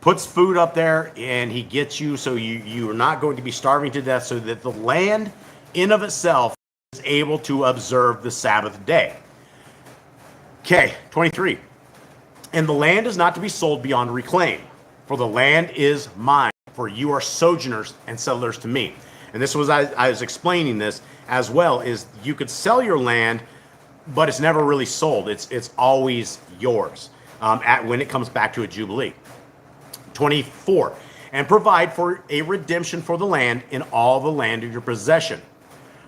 puts food up there and he gets you so you are not going to be starving to death, so that the land in of itself is able to observe the Sabbath day. Okay, 23. And the land is not to be sold beyond reclaim, for the land is mine, for you are sojourners and settlers to me. And this was, I was explaining this as well, is you could sell your land, but it's never really sold. It's always yours when it comes back to a Jubilee. 24. And provide for a redemption for the land in all the land of your possession.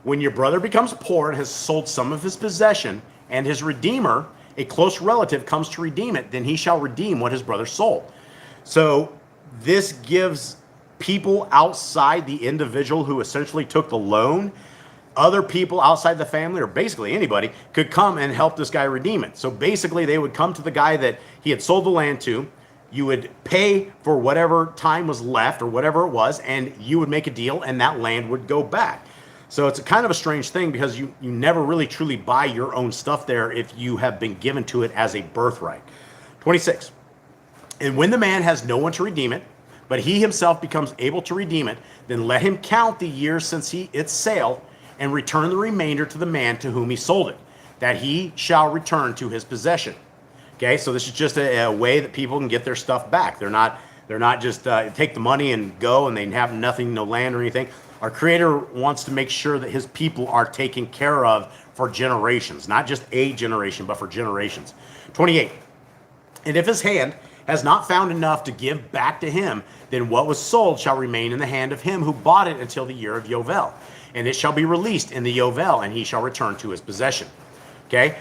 When your brother becomes poor and has sold some of his possession, and his redeemer, a close relative, comes to redeem it, then he shall redeem what his brother sold. So this gives people outside the individual who essentially took the loan, other people outside the family, or basically anybody, could come and help this guy redeem it. So basically they would come to the guy that he had sold the land to. You would pay for whatever time was left or whatever it was, and you would make a deal, and that land would go back. So it's a kind of a strange thing, because you never really truly buy your own stuff there if you have been given to it as a birthright. 26. And when the man has no one to redeem it, but he himself becomes able to redeem it, then let him count the years since its sale, and return the remainder to the man to whom he sold it, that he shall return to his possession. Okay, so this is just a way that people can get their stuff back. They're not just take the money and go, and they have nothing, no land or anything. Our Creator wants to make sure that his people are taken care of for generations, not just a generation, but for generations. 28. And if his hand has not found enough to give back to him, then what was sold shall remain in the hand of him who bought it until the year of Yovel. And it shall be released in the Yovel, and he shall return to his possession. Okay?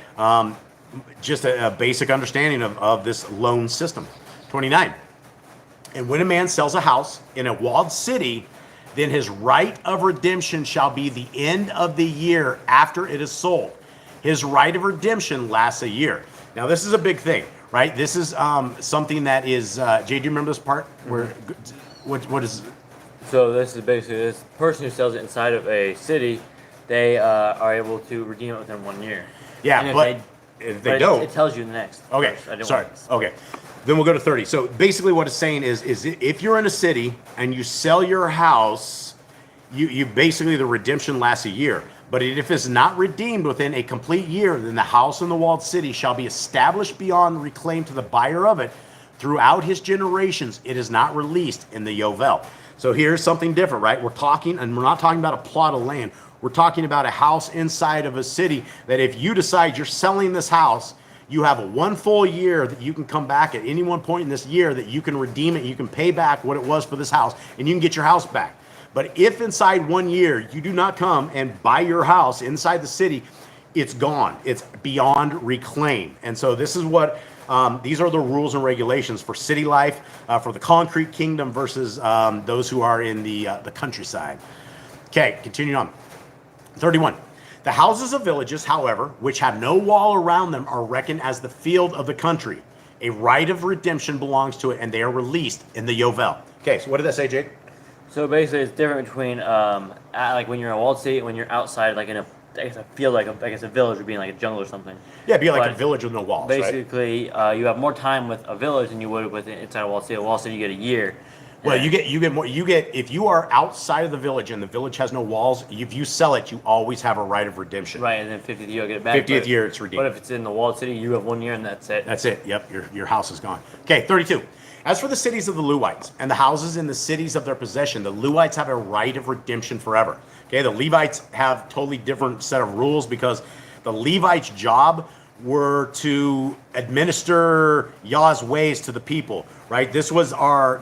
Just a basic understanding of this loan system. 29. And when a man sells a house in a walled city, then his right of redemption shall be the end of the year after it is sold. His right of redemption lasts a year. Now, this is a big thing, right? This is something that is, Jay, do you remember this part? Where, what is? So this is basically this person who sells it inside of a city, they are able to redeem it within 1 year. Yeah, And but if they don't, it tells you the next. okay, sorry. Okay, then we'll go to 30. So basically what it's saying is if you're in a city and you sell your house, you basically, the redemption lasts a year. But if it's not redeemed within a complete year, then the house in the walled city shall be established beyond reclaim to the buyer of it throughout his generations. It is not released in the Yovel. So here's something different, right? We're not talking about a plot of land. We're talking about a house inside of a city that if you decide you're selling this house, you have a 1 full year that you can come back at any one point in this year that you can redeem it, you can pay back what it was for this house, and you can get your house back. But if inside 1 year you do not come and buy your house inside the city, it's gone. It's beyond reclaim. And so this is what, these are the rules and regulations for city life, for the concrete kingdom versus those who are in the countryside. Okay, continuing on. 31. The houses of villages, however, which have no wall around them, are reckoned as the field of the country. A right of redemption belongs to it, and they are released in the Yovel. Okay, so what did that say, Jake? So basically, it's different between like when you're in a walled city and when you're outside, like in a field, like a village, or being like a jungle or something. Yeah, it'd be like a village with no walls, basically, right? You have more time with a village than you would with inside a walled city. A walled city, you get a year. Well, you get more. You get, if you are outside of the village and the village has no walls, if you sell it, you always have a right of redemption. Right, and then 50th year, you'll get it back. 50th year, it's redeemed. But if it's in the walled city, you have 1 year, and that's it. That's it. Yep, your house is gone. Okay, 32. As for the cities of the Levites and the houses in the cities of their possession, the Levites have a right of redemption forever. Okay, the Levites have totally different set of rules, because the Levites' job were to administer Yah's ways to the people, right? This was our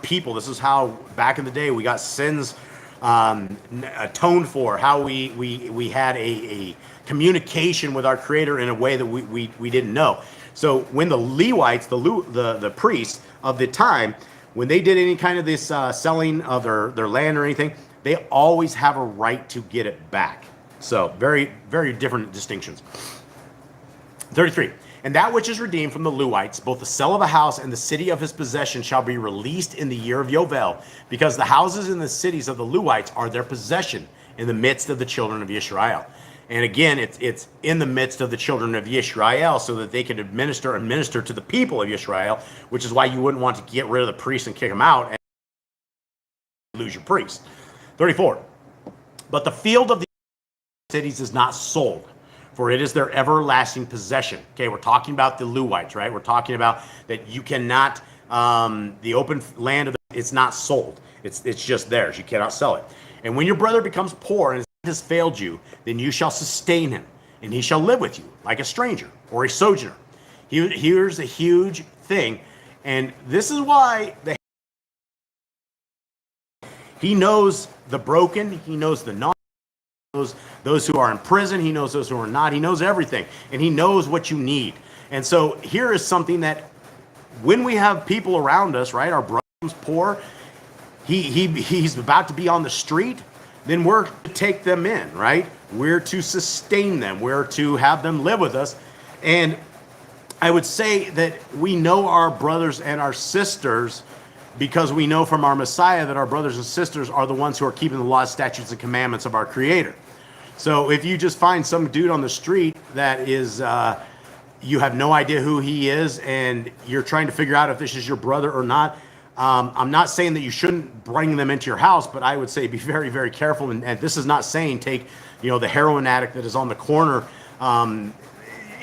people. This is how back in the day we got sins atoned for, how we had a communication with our Creator in a way that we didn't know. So when the Levites, the priests of the time, when they did any kind of this selling of their land or anything, they always have a right to get it back. So very, very different distinctions. 33. And that which is redeemed from the Lewites, both the sale of a house and the city of his possession, shall be released in the year of Yovel, because the houses and the cities of the Lewites are their possession in the midst of the children of Israel. And again, it's in the midst of the children of Israel, so that they can administer and minister to the people of Israel, which is why you wouldn't want to get rid of the priest and kick them out and lose your priest. 34. But the field of the cities is not sold, for it is their everlasting possession. Okay, we're talking about the Lewites, right? We're talking about that you cannot, the open land of it's not sold. It's just theirs. You cannot sell it. And when your brother becomes poor and has failed you, then you shall sustain him, and he shall live with you like a stranger or a sojourner. Here's a huge thing, and this is why he knows the broken, he knows the non, he knows those who are in prison, he knows those who are not, he knows everything, and he knows what you need. And so here is something that when we have people around us, right, our brother's poor, he's about to be on the street, then we're to take them in, right? We're to sustain them. We're to have them live with us. And I would say that we know our brothers and our sisters because we know from our Messiah that our brothers and sisters are the ones who are keeping the laws, statutes, and commandments of our Creator. So if you just find some dude on the street that is, you have no idea who he is, and you're trying to figure out if this is your brother or not, I'm not saying that you shouldn't bring them into your house, but I would say be very, very careful. And this is not saying take, the heroin addict that is on the corner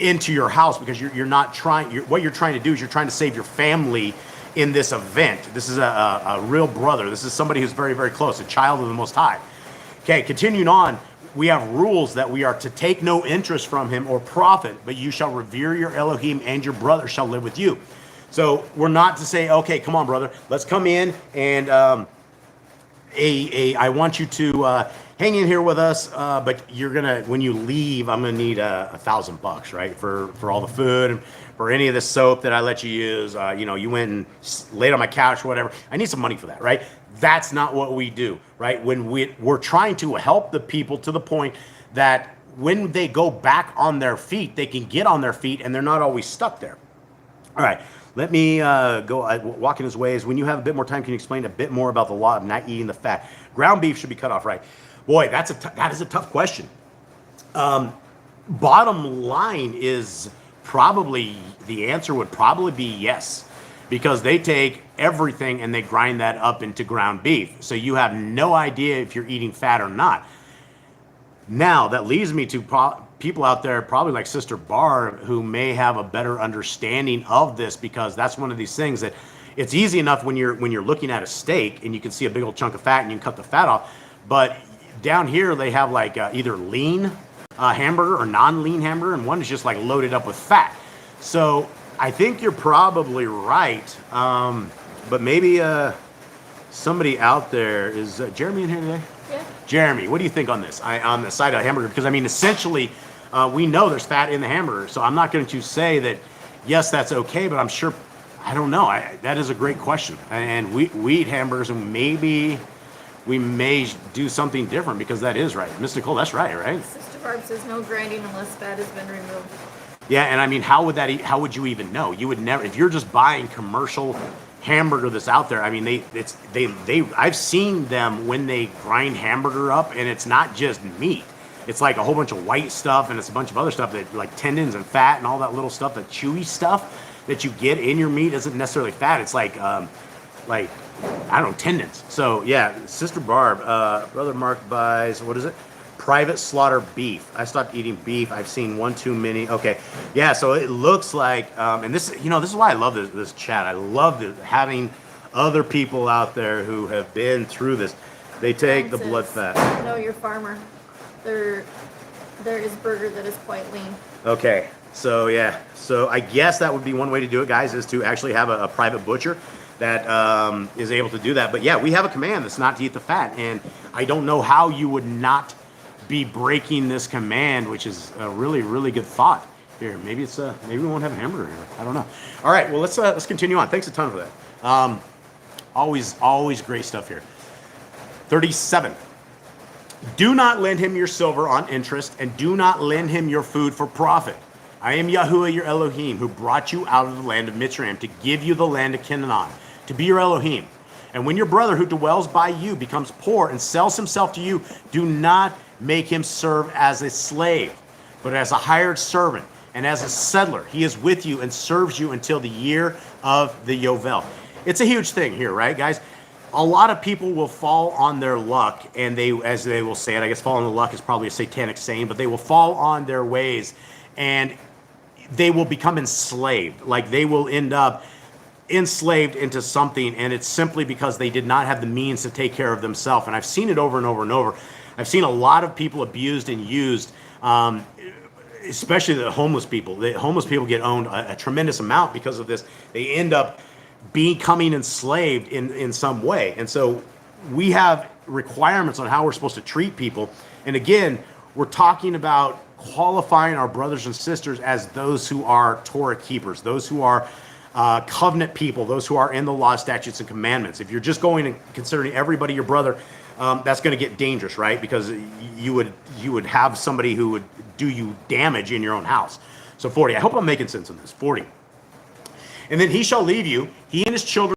into your house, because you're not trying. What you're trying to do is you're trying to save your family in this event. This is a real brother. This is somebody who's very, very close, a child of the Most High. Okay, continuing on, we have rules that we are to take no interest from him or profit, but you shall revere your Elohim, and your brother shall live with you. So we're not to say, okay, come on, brother, let's come in and I want you to hang in here with us, but you're gonna, when you leave, I'm gonna need $1,000, right, for all the food and for any of the soap that I let you use. You went and laid on my couch or whatever. I need some money for that, right? That's not what we do, right? When we're trying to help the people to the point that when they go back on their feet, they can get on their feet and they're not always stuck there. All right. Let me go walk in his ways. When you have a bit more time, can you explain a bit more about the law of not eating the fat? Ground beef should be cut off, right? Boy, that is a tough question. Bottom line is probably, the answer would probably be yes, because they take everything and they grind that up into ground beef. So you have no idea if you're eating fat or not. Now, that leads me to people out there, probably like Sister Barb, who may have a better understanding of this, because that's one of these things that it's easy enough when you're looking at a steak and you can see a big old chunk of fat and you can cut the fat off. But down here they have like either lean hamburger or non-lean hamburger, and one is just like loaded up with fat. So I think you're probably right, but maybe somebody out there is Jeremy in here today? Yeah. Jeremy, what do you think on this? On the side of hamburger? Because I mean, essentially, we know there's fat in the hamburger, so I'm not going to say that yes, that's okay, but I'm sure, I don't know. That is a great question, and we eat hamburgers, and maybe we may do something different, because that is right. Miss Nicole, that's right? Sister Barb says no grinding unless fat has been removed. Yeah, and I mean, how would you even know? You would never, if you're just buying commercial hamburger that's out there. I mean, I've seen them when they grind hamburger up, and it's not just meat. It's like a whole bunch of white stuff, and it's a bunch of other stuff that like tendons and fat and all that little stuff, that chewy stuff that you get in your meat isn't necessarily fat. It's like I don't know, tendons. So yeah, Sister Barb, Brother Mark buys, what is it? Private slaughter beef. I stopped eating beef. I've seen one too many. Okay, yeah. So it looks like, and this, this is why I love this chat. I love having other people out there who have been through this. They take the blood fat. No, your farmer. There is burger that is quite lean. Okay, so yeah. So I guess that would be one way to do it, guys, is to actually have a private butcher that is able to do that. But yeah, we have a command that's not to eat the fat, and I don't know how you would not be breaking this command, which is a really, really good thought. Here, maybe we won't have a hamburger here. I don't know. All right, well, let's continue on. Thanks a ton for that. Always great stuff here. 37. Do not lend him your silver on interest, and do not lend him your food for profit. I am Yahuwah your Elohim, who brought you out of the land of Mitzrayim to give you the land of Canaan, to be your Elohim. And when your brother who dwells by you becomes poor and sells himself to you, do not make him serve as a slave, but as a hired servant and as a settler. He is with you and serves you until the year of the Yovel. It's a huge thing here, right, guys? A lot of people will fall on their luck, and they, as they will say it, I guess fall on the luck is probably a satanic saying, but they will fall on their ways and they will become enslaved. Like they will end up enslaved into something, and it's simply because they did not have the means to take care of themselves. And I've seen it over and over and over. I've seen a lot of people abused and used, especially the homeless people. The homeless people get owned a tremendous amount because of this. They end up becoming enslaved in some way. And so we have requirements on how we're supposed to treat people. And again, we're talking about qualifying our brothers and sisters as those who are Torah keepers, those who are covenant people, those who are in the law, statutes, and commandments. If you're just going and considering everybody your brother, that's going to get dangerous, right? Because you would have somebody who would do you damage in your own house. So 40. I hope I'm making sense of this. 40. And then he shall leave you, he and his children,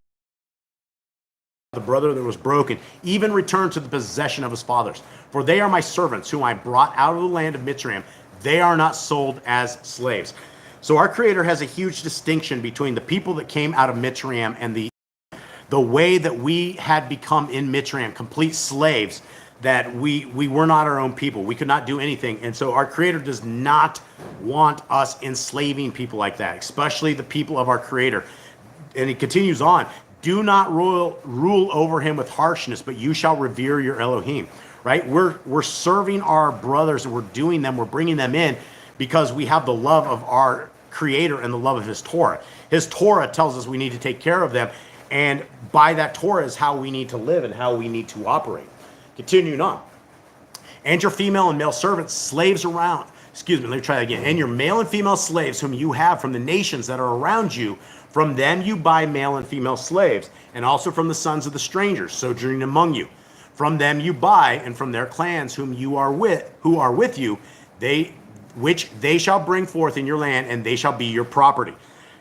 the brother that was broken, even return to the possession of his fathers. For they are my servants, whom I brought out of the land of Mitzrayim. They are not sold as slaves. So our Creator has a huge distinction between the people that came out of Mitzrayim and the way that we had become in Mitzrayim, complete slaves, that we were not our own people. We could not do anything. And so our Creator does not want us enslaving people like that, especially the people of our Creator. And he continues on, do not rule over him with harshness, but you shall revere your Elohim, right? We're serving our brothers, and we're bringing them in because we have the love of our Creator and the love of his Torah. His Torah tells us we need to take care of them, and by that Torah is how we need to live and how we need to operate. Continuing on. And your female and male servants, slaves around, let me try that again. And your male and female slaves whom you have from the nations that are around you, from them you buy male and female slaves, and also from the sons of the strangers sojourning among you. From them you buy, and from their clans whom you are with, who are with you, which they shall bring forth in your land, and they shall be your property.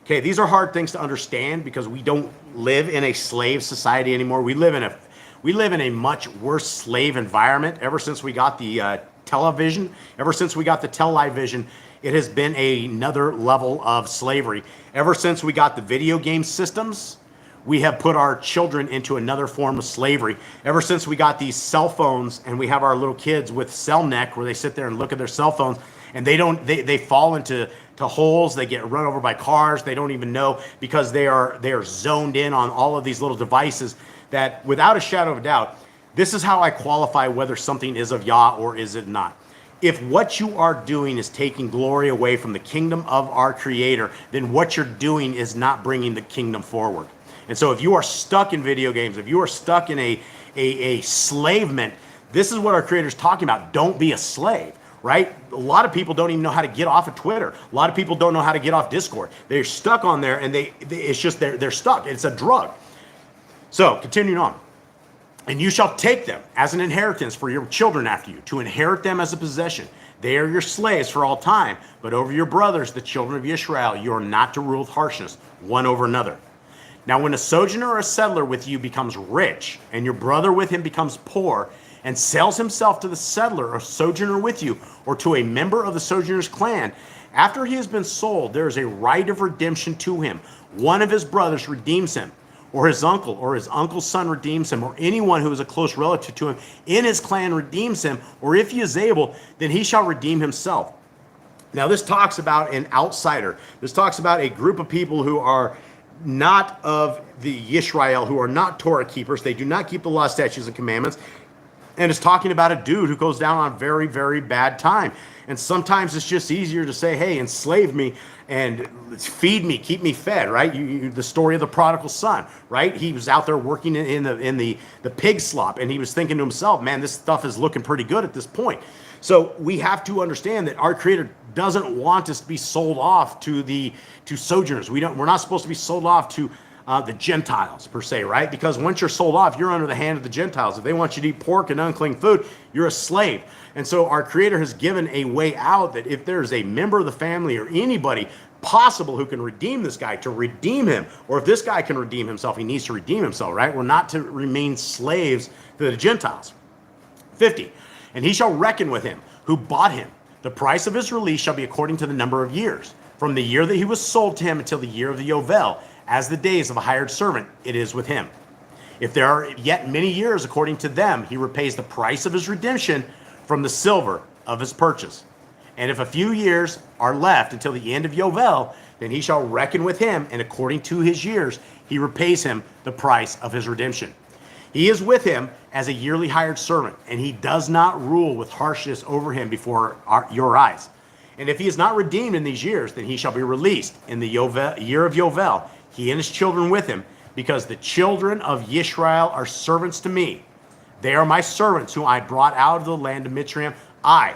Okay, these are hard things to understand because we don't live in a slave society anymore. We live in a much worse slave environment. Ever since we got the television, ever since we got the television, it has been another level of slavery. Ever since we got the video game systems, we have put our children into another form of slavery. Ever since we got these cell phones and we have our little kids with cell neck where they sit there and look at their cell phones and they fall into holes, they get run over by cars, they don't even know because they are zoned in on all of these little devices that without a shadow of a doubt, this is how I qualify whether something is of Yah or is it not. If what you are doing is taking glory away from the kingdom of our Creator, then what you're doing is not bringing the kingdom forward. And so if you are stuck in video games, if you are stuck in a slavement, this is what our Creator is talking about. Don't be a slave, right? A lot of people don't even know how to get off of Twitter. A lot of people don't know how to get off Discord. They're stuck on there, and it's just they're stuck. It's a drug. So continuing on. And you shall take them as an inheritance for your children after you, to inherit them as a possession. They are your slaves for all time, but over your brothers, the children of Israel, you are not to rule with harshness one over another. Now when a sojourner or a settler with you becomes rich, and your brother with him becomes poor, and sells himself to the settler or sojourner with you, or to a member of the sojourner's clan, after he has been sold, there is a right of redemption to him. One of his brothers redeems him, or his uncle's son redeems him, or anyone who is a close relative to him in his clan redeems him, or if he is able, then he shall redeem himself. Now this talks about an outsider. This talks about a group of people who are not of the Yisrael, who are not Torah keepers. They do not keep the law, statutes, and commandments. And it's talking about a dude who goes down on a very, very bad time. And sometimes it's just easier to say, hey, enslave me and feed me, keep me fed, right? The story of the prodigal son, right? He was out there working in the pig slop, and he was thinking to himself, man, this stuff is looking pretty good at this point. So we have to understand that our Creator doesn't want us to be sold off to sojourners. We're not supposed to be sold off to the Gentiles per se, right? Because once you're sold off, you're under the hand of the Gentiles. If they want you to eat pork and unclean food, you're a slave. And so our Creator has given a way out that if there's a member of the family or anybody possible who can redeem this guy, to redeem him, or if this guy can redeem himself, he needs to redeem himself, right? We're not to remain slaves to the Gentiles. 50, and he shall reckon with him who bought him. The price of his release shall be according to the number of years, from the year that he was sold to him until the year of the Yovel, as the days of a hired servant, it is with him. If there are yet many years according to them, he repays the price of his redemption from the silver of his purchase. And if a few years are left until the end of Yovel, then he shall reckon with him, and according to his years, he repays him the price of his redemption. He is with him as a yearly hired servant, and he does not rule with harshness over him before your eyes. And if he is not redeemed in these years, then he shall be released in the year of Yovel, he and his children with him, because the children of Yisrael are servants to me. They are my servants whom I brought out of the land of Mitzrayim. I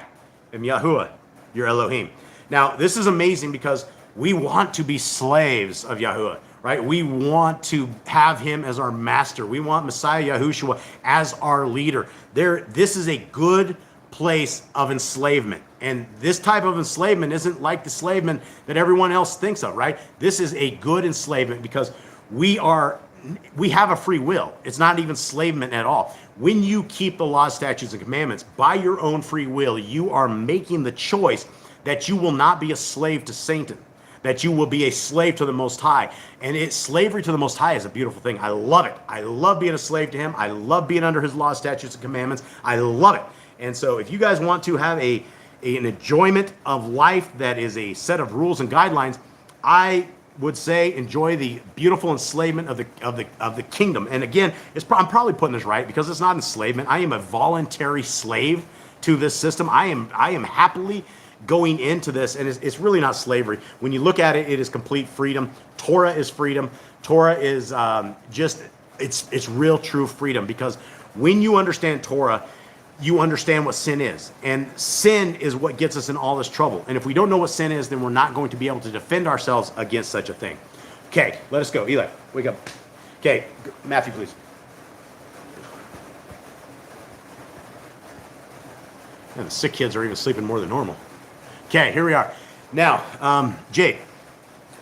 am Yahuwah, your Elohim. Now, this is amazing because we want to be slaves of Yahuwah, right? We want to have him as our master. We want Messiah Yahushua as our leader. This is a good place of enslavement. And this type of enslavement isn't like the enslavement that everyone else thinks of, right? This is a good enslavement because we have a free will. It's not even enslavement at all. When you keep the laws, statutes, and commandments by your own free will, you are making the choice that you will not be a slave to Satan, that you will be a slave to the Most High. And slavery to the Most High is a beautiful thing. I love it. I love being a slave to him. I love being under his laws, statutes, and commandments. I love it. And so if you guys want to have an enjoyment of life that is a set of rules and guidelines, I would say enjoy the beautiful enslavement of the kingdom. And again, I'm probably putting this right because it's not enslavement. I am a voluntary slave to this system. I am happily going into this, and it's really not slavery. When you look at it, it is complete freedom. Torah is freedom. Torah is it's real true freedom, because when you understand Torah, you understand what sin is. And sin is what gets us in all this trouble. And if we don't know what sin is, then we're not going to be able to defend ourselves against such a thing. Okay, let us go. Eli, wake up. Okay, Matthew, please. Man, the sick kids are even sleeping more than normal. Okay, here we are. Now, Jake,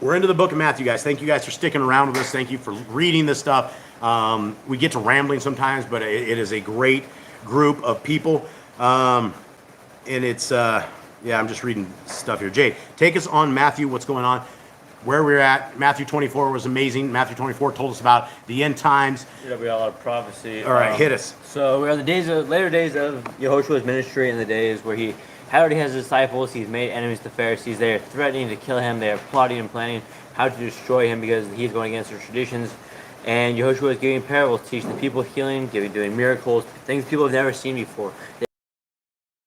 we're into the book of Matthew, guys. Thank you guys for sticking around with us. Thank you for reading this stuff. We get to rambling sometimes, but it is a great group of people, and it's I'm just reading stuff here. Jade, take us on Matthew, what's going on, where we're at. Matthew 24 was amazing. Matthew 24 told us about the end times. Yeah, we got a lot of prophecy. All right, hit us. So we are the later days of Yehoshua's ministry, and the days where he already has his disciples. He's made enemies to the Pharisees. They are threatening to kill him. They are plotting and planning how to destroy him because he's going against their traditions. And Yehoshua is giving parables, teaching the people healing, doing miracles, things people have never seen before.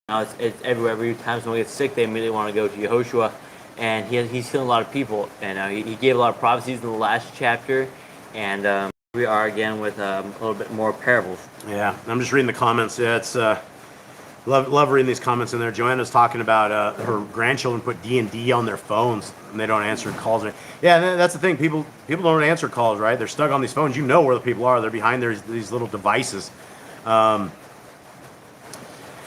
Now it's everywhere. Every time someone gets sick, they immediately want to go to Yehoshua, and he's healing a lot of people. And he gave a lot of prophecies in the last chapter, and we are again with a little bit more parables. Yeah, I'm just reading the comments. Yeah, it's love reading these comments in there. Joanna's talking about her grandchildren put D&D on their phones and they don't answer calls. Yeah, that's the thing. People don't answer calls, right? They're stuck on these phones. You know where the people are. They're behind these little devices.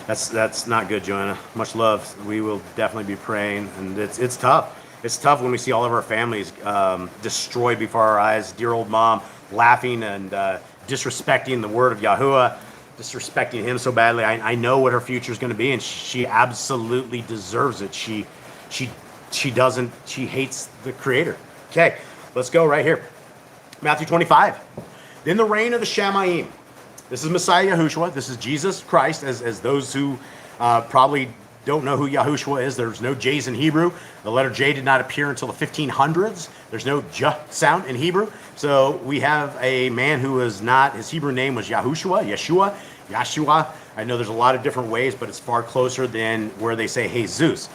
That's not good, Joanna. Much love. We will definitely be praying, and it's tough. It's tough when we see all of our families destroyed before our eyes. Dear old mom laughing and disrespecting the word of Yahuwah, disrespecting him so badly. I know what her future is going to be, and she absolutely deserves it. She hates the Creator. Okay, let's go right here. Matthew 25. Then the reign of the Shamayim. This is Messiah Yahushua. This is Jesus Christ, as those who probably don't know who Yahushua is. There's no J's in Hebrew. The letter J did not appear until the 1500s. There's no J sound in Hebrew. So we have a man who is not, his Hebrew name was Yahushua, Yeshua. I know there's a lot of different ways, but it's far closer than where they say Jesus.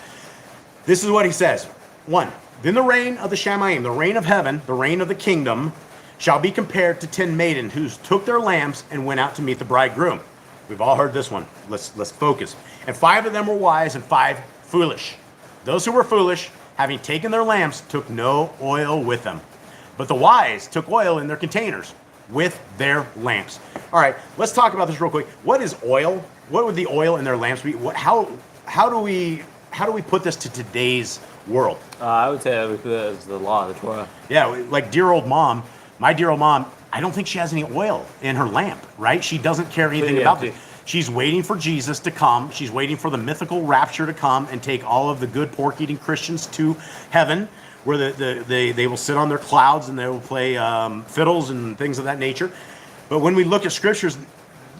This is what he says. 1. Then the reign of the Shamayim, the reign of heaven, the reign of the kingdom, shall be compared to 10 maidens who took their lamps and went out to meet the bridegroom. We've all heard this one. Let's focus. And 5 of them were wise and 5 foolish. Those who were foolish, having taken their lamps, took no oil with them. But the wise took oil in their containers with their lamps. All right, let's talk about this real quick. What is oil? What would the oil in their lamps be? How do we put this to today's world? I would say that was the law, the Torah. Yeah, like dear old mom, my dear old mom, I don't think she has any oil in her lamp, right? She doesn't care anything about this. She's waiting for Jesus to come. She's waiting for the mythical rapture to come and take all of the good pork-eating Christians to heaven, where they will sit on their clouds and they will play fiddles and things of that nature. But when we look at scriptures,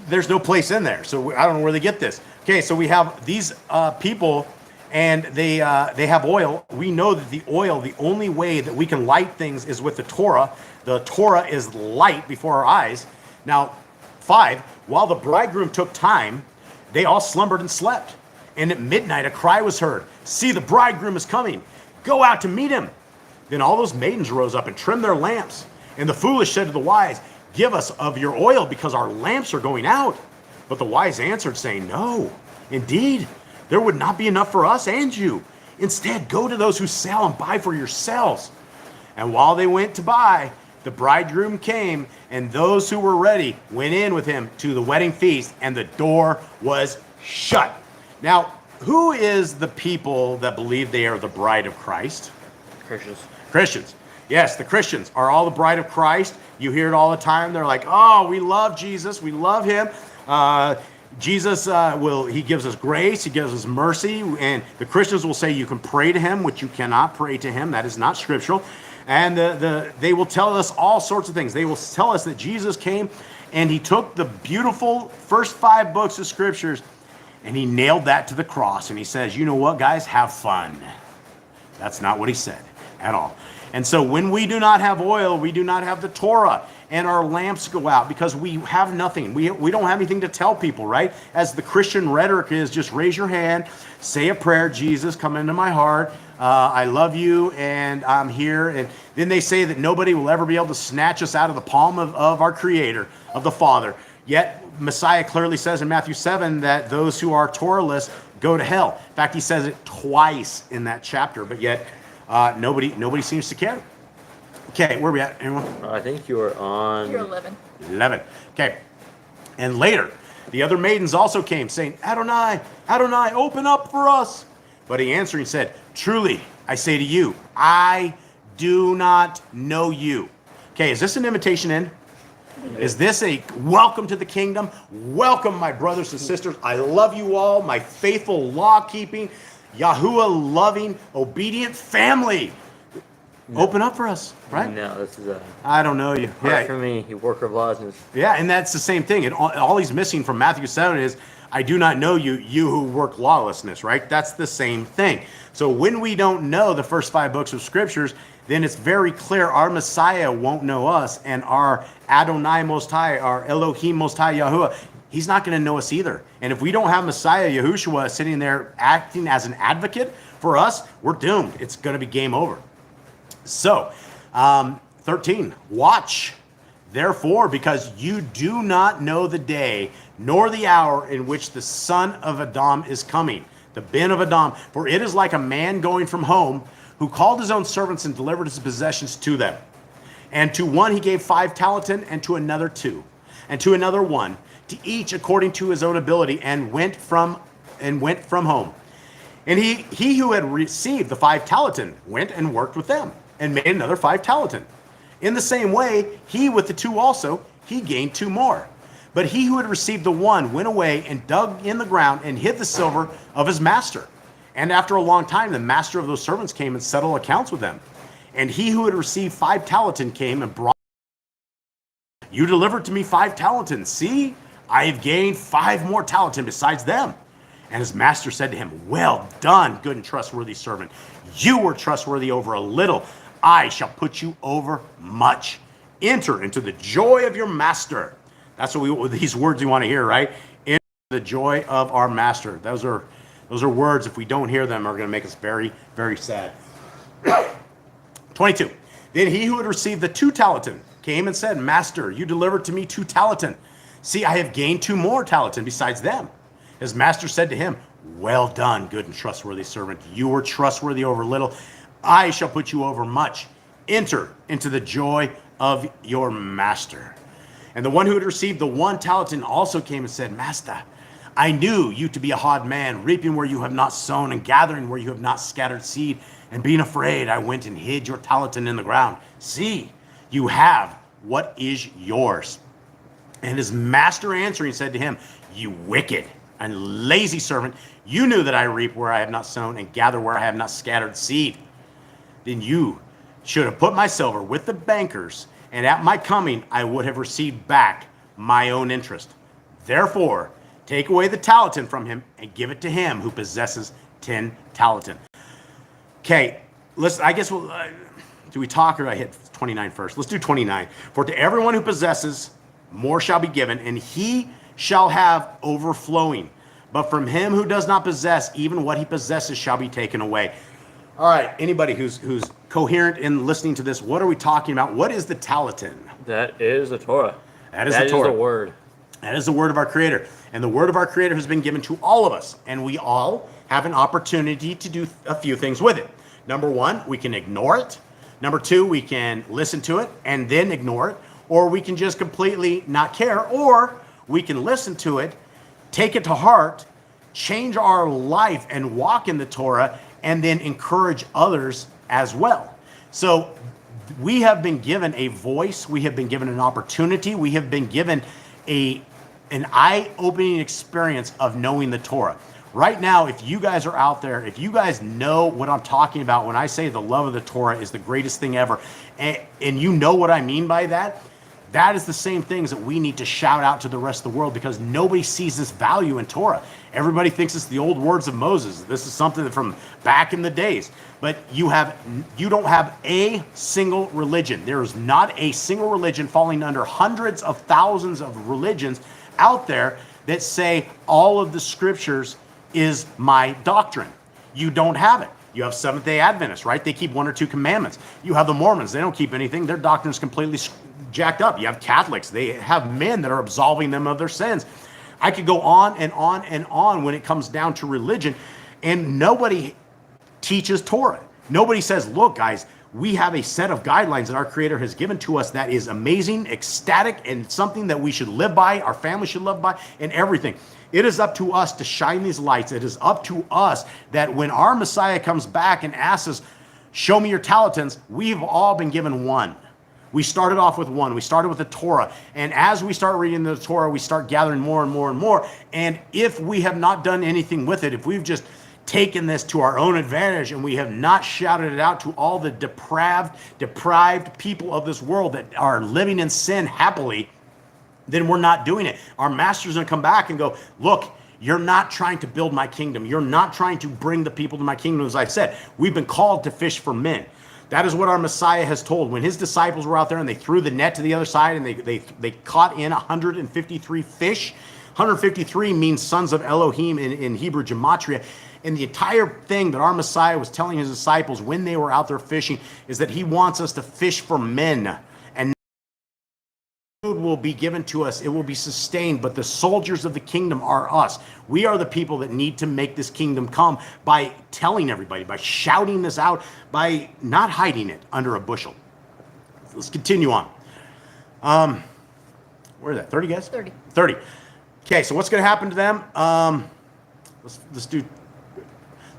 there's no place in there. So I don't know where they get this. Okay, so we have these people, and they have oil. We know that the oil, the only way that we can light things is with the Torah. The Torah is light before our eyes. Now, 5, while the bridegroom took time, they all slumbered and slept. And at midnight a cry was heard, "See, the bridegroom is coming. Go out to meet him." Then all those maidens rose up and trimmed their lamps. And the foolish said to the wise, "Give us of your oil, because our lamps are going out." But the wise answered, saying, "No, indeed, there would not be enough for us and you. Instead, go to those who sell and buy for yourselves." And while they went to buy, the bridegroom came, and those who were ready went in with him to the wedding feast, and the door was shut. Now, who is the people that believe they are the bride of Christ? Christians. Christians. Yes, the Christians are all the bride of Christ. You hear it all the time. They're like, "Oh, we love Jesus. We love him. Jesus he gives us grace. He gives us mercy." And the Christians will say you can pray to him, which you cannot pray to him. That is not scriptural. And they will tell us all sorts of things. They will tell us that Jesus came and he took the beautiful first 5 books of scriptures and he nailed that to the cross. And he says, "You know what, guys? Have fun." That's not what he said at all. And so when we do not have oil, we do not have the Torah, and our lamps go out because we have nothing. We don't have anything to tell people, right? As the Christian rhetoric is, just raise your hand, say a prayer, "Jesus, come into my heart. I love you, and I'm here." And then they say that nobody will ever be able to snatch us out of the palm of our Creator, of the Father. Yet Messiah clearly says in Matthew 7 that those who are Torahless go to hell. In fact, he says it twice in that chapter, but yet nobody seems to care. Okay, where are we at, anyone? I think you're on. You're 11. 11. Okay. And later, the other maidens also came, saying, "Adonai, Adonai, open up for us." But he answering said, "Truly, I say to you, I do not know you." Okay, is this an invitation in? Is this a welcome to the kingdom? Welcome, my brothers and sisters. I love you all, my faithful, law-keeping, Yahuwah loving, obedient family. No. Open up for us, right? No, this is I don't know you. hard for me, you worker of lawlessness. Yeah, and that's the same thing. And all he's missing from Matthew 7 is, "I do not know you, you who work lawlessness," right? That's the same thing. So when we don't know the first 5 books of scriptures, then it's very clear our Messiah won't know us, and our Adonai Most High, our Elohim Most High Yahuwah, he's not going to know us either. And if we don't have Messiah Yahushua sitting there acting as an advocate for us, we're doomed. It's going to be game over. So, 13, watch, therefore, because you do not know the day nor the hour in which the son of Adam is coming, the Ben of Adam. For it is like a man going from home who called his own servants and delivered his possessions to them. And to one he gave 5 talents, and to another 2, and to another 1, to each according to his own ability, and went from home. And he who had received the 5 talents went and worked with them, and made another 5 talents. In the same way, he with the 2 also, he gained 2 more. But he who had received the 1 went away and dug in the ground and hid the silver of his master. And after a long time, the master of those servants came and settled accounts with them. And he who had received 5 talents came and brought, "You delivered to me 5 talents. See, I have gained 5 more talents besides them." And his master said to him, "Well done, good and trustworthy servant. You were trustworthy over a little. I shall put you over much. Enter into the joy of your master." That's what these words we want to hear, right? Enter the joy of our master. Those are words, if we don't hear them, are going to make us very, very sad. 22. Then he who had received the 2 talents came and said, "Master, you delivered to me 2 talents. See, I have gained 2 more talents besides them." His master said to him, "Well done, good and trustworthy servant. You were trustworthy over little. I shall put you over much. enter into the joy of your master. And the one who had received the 1 talent also came and said, Master, I knew you to be a hard man, reaping where you have not sown and gathering where you have not scattered seed. And being afraid, I went and hid your talent in the ground. See, you have what is yours. And his master answering said to him, You wicked and lazy servant, you knew that I reap where I have not sown and gather where I have not scattered seed. Then you should have put my silver with the bankers, and at my coming I would have received back my own interest. Therefore, take away the talent from him and give it to him who possesses 10 talents. Okay, I guess we'll, do we talk or I hit 29 first? Let's do 29. For to everyone who possesses, more shall be given, and he shall have overflowing. But from him who does not possess, even what he possesses shall be taken away. All right, anybody who's coherent in listening to this, what are we talking about? What is the Talatin? That is the Torah. That is the Torah. That is the word. That is the word of our Creator. And the word of our Creator has been given to all of us. And we all have an opportunity to do a few things with it. Number one, we can ignore it. Number two, we can listen to it and then ignore it. Or we can just completely not care. Or we can listen to it, take it to heart, change our life and walk in the Torah, and then encourage others as well. So we have been given a voice. We have been given an opportunity. We have been given an eye-opening experience of knowing the Torah. Right now, if you guys are out there, if you guys know what I'm talking about when I say the love of the Torah is the greatest thing ever, and you know what I mean by that, that is the same things that we need to shout out to the rest of the world, because nobody sees this value in Torah. Everybody thinks it's the old words of Moses. This is something from back in the days. But you don't have a single religion. There is not a single religion falling under hundreds of thousands of religions out there that say all of the scriptures is my doctrine. You don't have it. You have Seventh-day Adventists, right? They keep 1 or 2 commandments. You have the Mormons. They don't keep anything. Their doctrine is completely jacked up. You have Catholics. They have men that are absolving them of their sins. I could go on and on and on when it comes down to religion, and nobody teaches Torah. Nobody says, look, guys, we have a set of guidelines that our Creator has given to us that is amazing, ecstatic, and something that we should live by, our family should live by, and everything. It is up to us to shine these lights. It is up to us that when our Messiah comes back and asks us, show me your talents, we've all been given one. We started off with one. We started with the Torah. And as we start reading the Torah, we start gathering more and more and more. And if we have not done anything with it, if we've just taken this to our own advantage and we have not shouted it out to all the deprived people of this world that are living in sin happily, then we're not doing it. Our master's going to come back and go, look, you're not trying to build my kingdom. You're not trying to bring the people to my kingdom. As I said, we've been called to fish for men. That is what our Messiah has told. When his disciples were out there and they threw the net to the other side and they caught in 153 fish. 153 means sons of Elohim in Hebrew gematria. And the entire thing that our Messiah was telling his disciples when they were out there fishing is that he wants us to fish for men. And food will be given to us. It will be sustained. But the soldiers of the kingdom are us. We are the people that need to make this kingdom come by telling everybody, by shouting this out, by not hiding it under a bushel. Let's continue on. Where is that? 30 guys? 30. 30. Okay, so what's going to happen to them?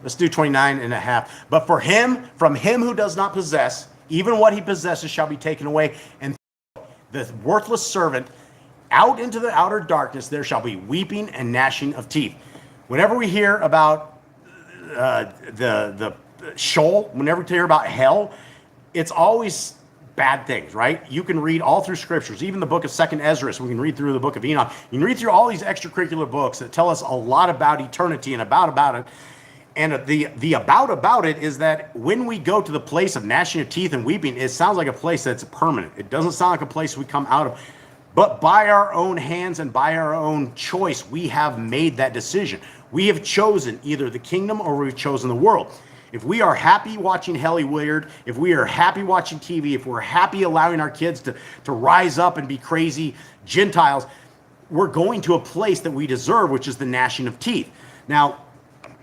Let's do 29 and a half. But for him, from him who does not possess, even what he possesses shall be taken away. And the worthless servant out into the outer darkness, there shall be weeping and gnashing of teeth. Whenever we hear about the Sheol, whenever we hear about hell, it's always bad things, right? You can read all through scriptures, even the book of 2nd Ezra. We can read through the book of Enoch. You can read through all these extracurricular books that tell us a lot about eternity and about it. And the about it is that when we go to the place of gnashing of teeth and weeping, it sounds like a place that's permanent. It doesn't sound like a place we come out of. But by our own hands and by our own choice, we have made that decision. We have chosen either the kingdom or we've chosen the world. If we are happy watching Hollywood, if we are happy watching TV, if we're happy allowing our kids to rise up and be crazy Gentiles, we're going to a place that we deserve, which is the gnashing of teeth. Now,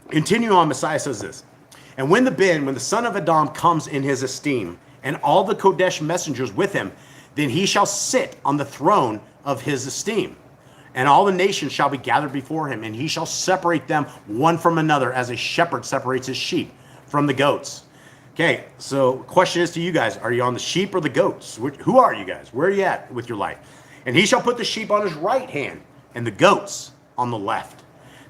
continue on, Messiah says this. And when the son of Adam comes in his esteem, and all the Kodesh messengers with him. Then he shall sit on the throne of his esteem. And all the nations shall be gathered before him, and he shall separate them one from another, as a shepherd separates his sheep from the goats. Okay, so question is to you guys, are you on the sheep or the goats? Who are you guys? Where are you at with your life? And he shall put the sheep on his right hand, and the goats on the left.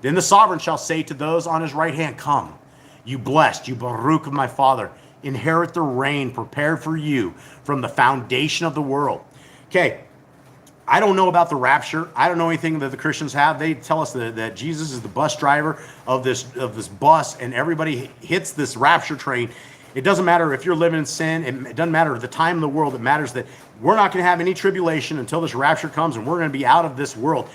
Then the sovereign shall say to those on his right hand, come, you blessed, you Baruch of my Father, inherit the reign prepared for you from the foundation of the world. Okay, I don't know about the rapture. I don't know anything that the Christians have. They tell us that Jesus is the bus driver of this bus, and everybody hits this rapture train. It doesn't matter if you're living in sin. It doesn't matter the time in the world. It matters that we're not going to have any tribulation until this rapture comes, and we're going to be out of this world.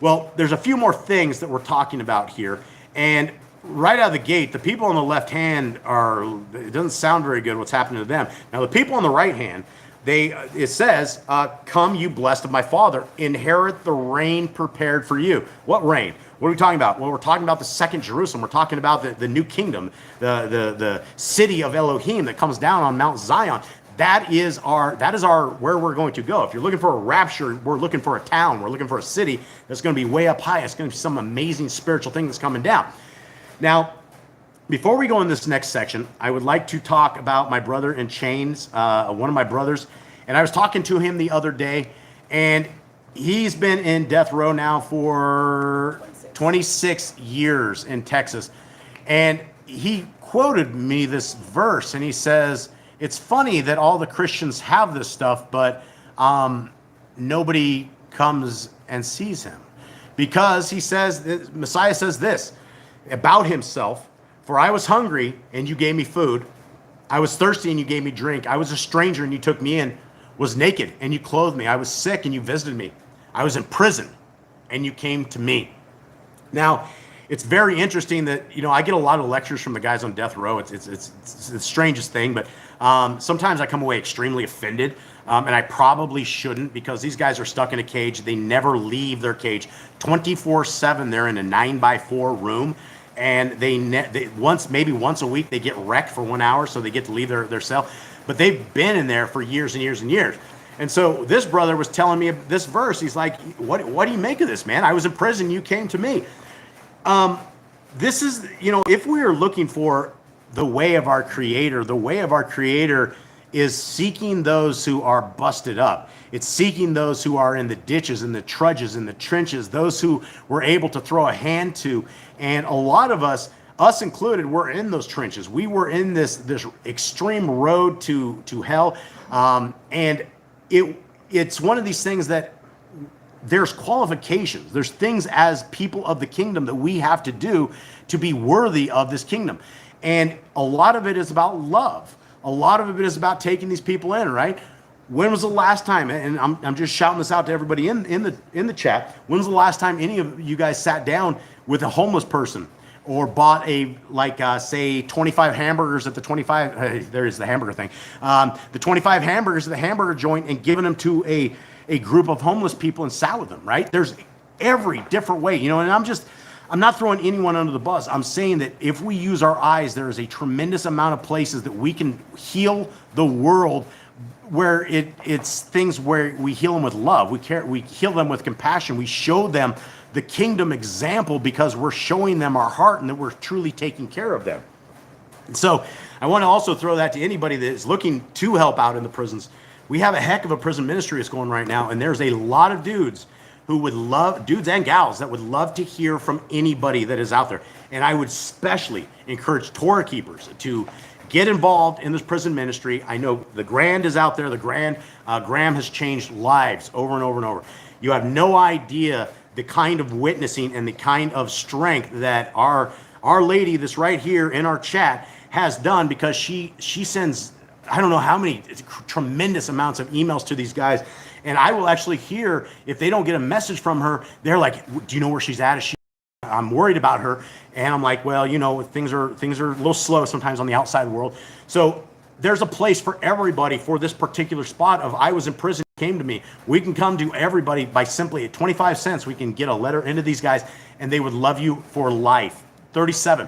Well, there's a few more things that we're talking about here. And right out of the gate, the people on the left hand it doesn't sound very good what's happening to them. Now, the people on the right hand, it says, come, you blessed of my Father, inherit the reign prepared for you. What reign? What are we talking about? Well, we're talking about the second Jerusalem. We're talking about the new kingdom, the city of Elohim that comes down on Mount Zion. That is our where we're going to go. If you're looking for a rapture, we're looking for a town. We're looking for a city that's going to be way up high. It's going to be some amazing spiritual thing that's coming down. Now, before we go in this next section, I would like to talk about my brother in chains, one of my brothers. And I was talking to him the other day, and he's been in death row now for 26 years in Texas. And he quoted me this verse, and he says, it's funny that all the Christians have this stuff, but nobody comes and sees him. Because he says, Messiah says this about himself, for I was hungry and you gave me food. I was thirsty and you gave me drink. I was a stranger and you took me in, was naked and you clothed me. I was sick and you visited me. I was in prison and you came to me. Now, it's very interesting that, I get a lot of lectures from the guys on death row. It's the strangest thing, but sometimes I come away extremely offended, and I probably shouldn't, because these guys are stuck in a cage. They never leave their cage. 24/7, they're in a 9x4 room, and maybe once a week they get wrecked for 1 hour, so they get to leave their cell. But they've been in there for years and years and years. And so this brother was telling me this verse. He's like, what do you make of this, man? I was in prison, you came to me. This is, if we are looking for the way of our Creator is seeking those who are busted up. It's seeking those who are in the ditches and the trudges and the trenches, those who we're able to throw a hand to. And a lot of us included, we're in those trenches. We were in this extreme road to hell. And it's one of these things that there's qualifications. There's things as people of the kingdom that we have to do to be worthy of this kingdom. And a lot of it is about love. A lot of it is about taking these people in, right? When was the last time, and I'm just shouting this out to everybody in the chat, when was the last time any of you guys sat down with a homeless person or bought say 25 hamburgers at the 25, there's the hamburger thing, the 25 hamburgers at the hamburger joint and given them to a group of homeless people and sat with them, right? There's every different way, and I'm not throwing anyone under the bus. I'm saying that if we use our eyes, there is a tremendous amount of places that we can heal the world, where it's things where we heal them with love. We heal them with compassion. We show them the kingdom example because we're showing them our heart and that we're truly taking care of them. And so I want to also throw that to anybody that is looking to help out in the prisons. We have a heck of a prison ministry that's going right now, and there's a lot of dudes and gals that would love to hear from anybody that is out there. And I would especially encourage Torah keepers to get involved in this prison ministry. I know the Grand is out there. The Graham has changed lives over and over and over. You have no idea the kind of witnessing and the kind of strength that our lady that's right here in our chat has done, because she sends, I don't know how many tremendous amounts of emails to these guys. And I will actually hear, if they don't get a message from her, they're like, do you know where she's at? I'm worried about her. And I'm like, well, things are a little slow sometimes on the outside world. So there's a place for everybody for this particular spot of I was in prison, came to me. We can come to everybody by simply at 25 cents. We can get a letter into these guys and they would love you for life. 37.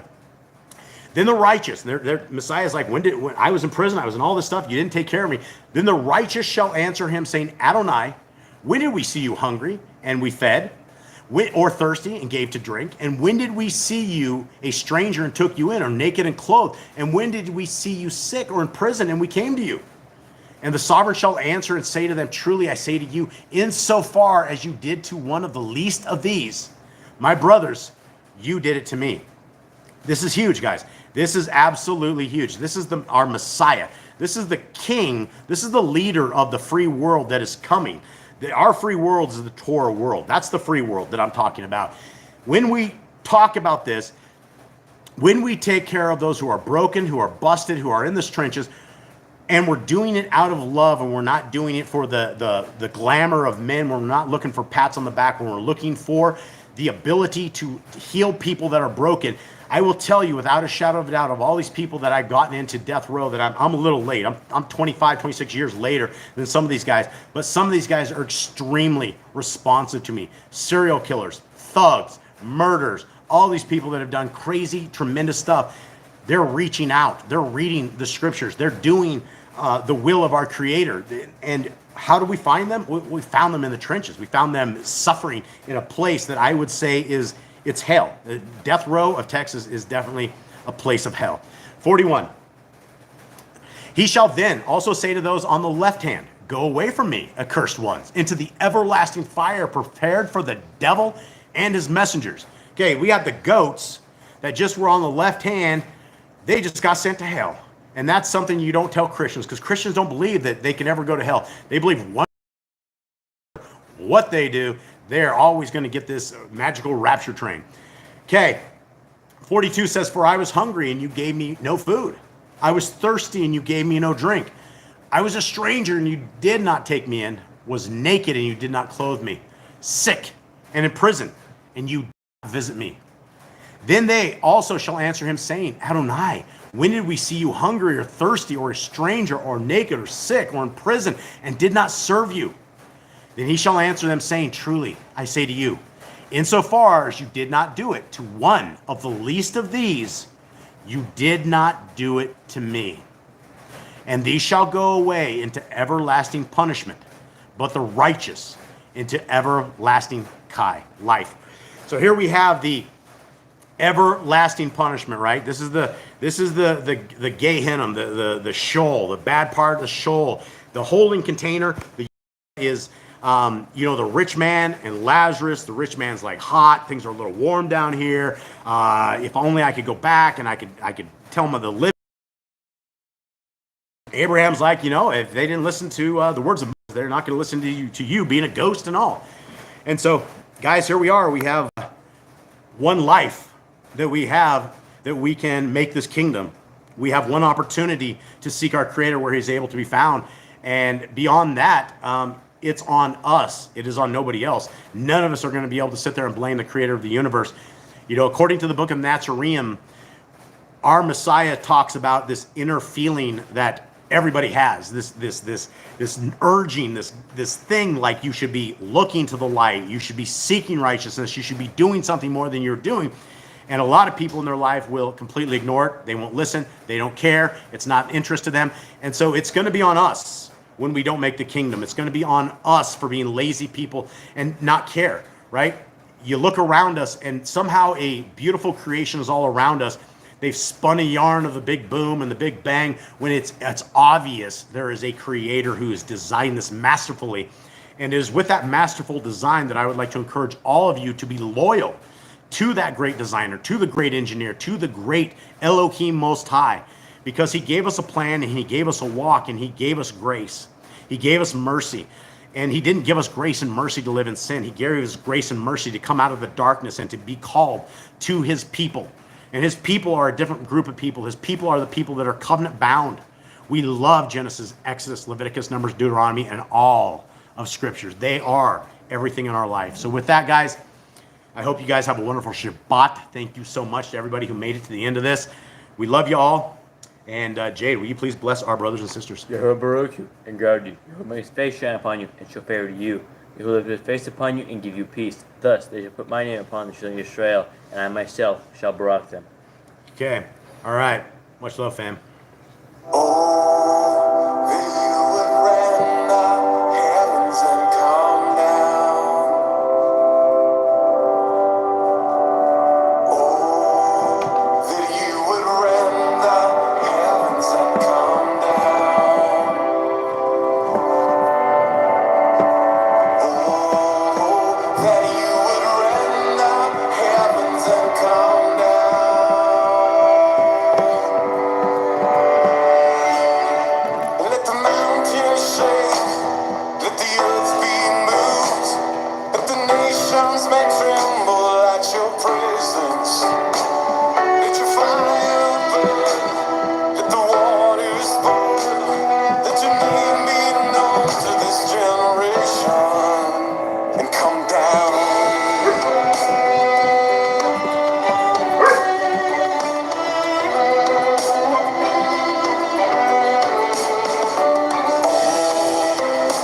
Then the righteous, Messiah's like, when I was in prison, I was in all this stuff, you didn't take care of me. Then the righteous shall answer him, saying, Adonai, when did we see you hungry and we fed, or thirsty and gave to drink? And when did we see you a stranger and took you in, or naked and clothed? And when did we see you sick or in prison and we came to you? And the sovereign shall answer and say to them, truly I say to you, insofar as you did to one of the least of these, my brothers, you did it to me. This is huge, guys. This is absolutely huge. This is our Messiah. This is the king. This is the leader of the free world that is coming. Our free world is the Torah world. That's the free world that I'm talking about. When we talk about this, when we take care of those who are broken, who are busted, who are in the trenches, and we're doing it out of love, and we're not doing it for the glamour of men, we're not looking for pats on the back, when we're looking for the ability to heal people that are broken. I will tell you without a shadow of a doubt, of all these people that I've gotten into death row, that I'm a little late. I'm 25, 26 years later than some of these guys, but some of these guys are extremely responsive to me. Serial killers, thugs, murderers, all these people that have done crazy, tremendous stuff. They're reaching out. They're reading the scriptures. They're doing the will of our Creator. And how do we find them? We found them in the trenches. We found them suffering in a place that I would say it's hell. The death row of Texas is definitely a place of hell. 41. He shall then also say to those on the left hand, go away from me, accursed ones, into the everlasting fire prepared for the devil and his messengers. Okay, we got the goats that just were on the left hand. They just got sent to hell. And that's something you don't tell Christians, because Christians don't believe that they can ever go to hell. They believe what they do, they're always going to get this magical rapture train. Okay, 42 says, for I was hungry and you gave me no food. I was thirsty and you gave me no drink. I was a stranger and you did not take me in, was naked and you did not clothe me, sick and in prison and you did not visit me. Then they also shall answer him, saying, Adonai, when did we see you hungry or thirsty or a stranger or naked or sick or in prison and did not serve you? Then he shall answer them, saying, truly, I say to you, insofar as you did not do it to one of the least of these, you did not do it to me. And these shall go away into everlasting punishment, but the righteous into everlasting life. So here we have the everlasting punishment, right? This is the Gehenna, the Sheol, the bad part of the Sheol, the holding container. The is the rich man and Lazarus. The rich man's like hot. Things are a little warm down here. If only I could go back and I could tell them of the living. Abraham's like, if they didn't listen to the words of Moses, they're not going to listen to you being a ghost and all. And so, guys, here we are. We have one life that we have that we can make this kingdom. We have one opportunity to seek our Creator where He's able to be found. And beyond that, it's on us. It is on nobody else. None of us are going to be able to sit there and blame the Creator of the universe. According to the book of Nazarene, our Messiah talks about this inner feeling that everybody has, this urging, this thing, like you should be looking to the light, you should be seeking righteousness, you should be doing something more than you're doing. And a lot of people in their life will completely ignore it. They won't listen. They don't care. It's not interest to them. And so it's going to be on us when we don't make the kingdom. It's going to be on us for being lazy people and not care, right? You look around us and somehow a beautiful creation is all around us. They've spun a yarn of the big boom and the big bang when it's obvious there is a Creator who has designed this masterfully. And it is with that masterful design that I would like to encourage all of you to be loyal to that great designer, to the great engineer, to the great Elohim Most High, because He gave us a plan and He gave us a walk and He gave us grace. He gave us mercy. And He didn't give us grace and mercy to live in sin. He gave us grace and mercy to come out of the darkness and to be called to His people. And His people are a different group of people. His people are the people that are covenant bound. We love Genesis, Exodus, Leviticus, Numbers, Deuteronomy, and all of Scriptures. They are everything in our life. So with that, guys, I hope you guys have a wonderful Shabbat. Thank you so much to everybody who made it to the end of this. We love you all. And Jade, will you please bless our brothers and sisters? Yehovah Baruch you and guard you. Yehovah make His face shine upon you and show favor to you. Yehovah lift His face upon you and give you peace. Thus they shall put my name upon the children of Israel, and I myself shall barak them. Okay. All right. Much love, fam. Oh, that you would rend the heavens and come down. Oh, that you would rend the heavens and come down. Oh, that you would rend the heavens and come down. Let the mountains shake, let the earth be moved, let the nations may tremble at your presence. Let your fire burn, let the waters burn, let your name be known to this generation, and come down.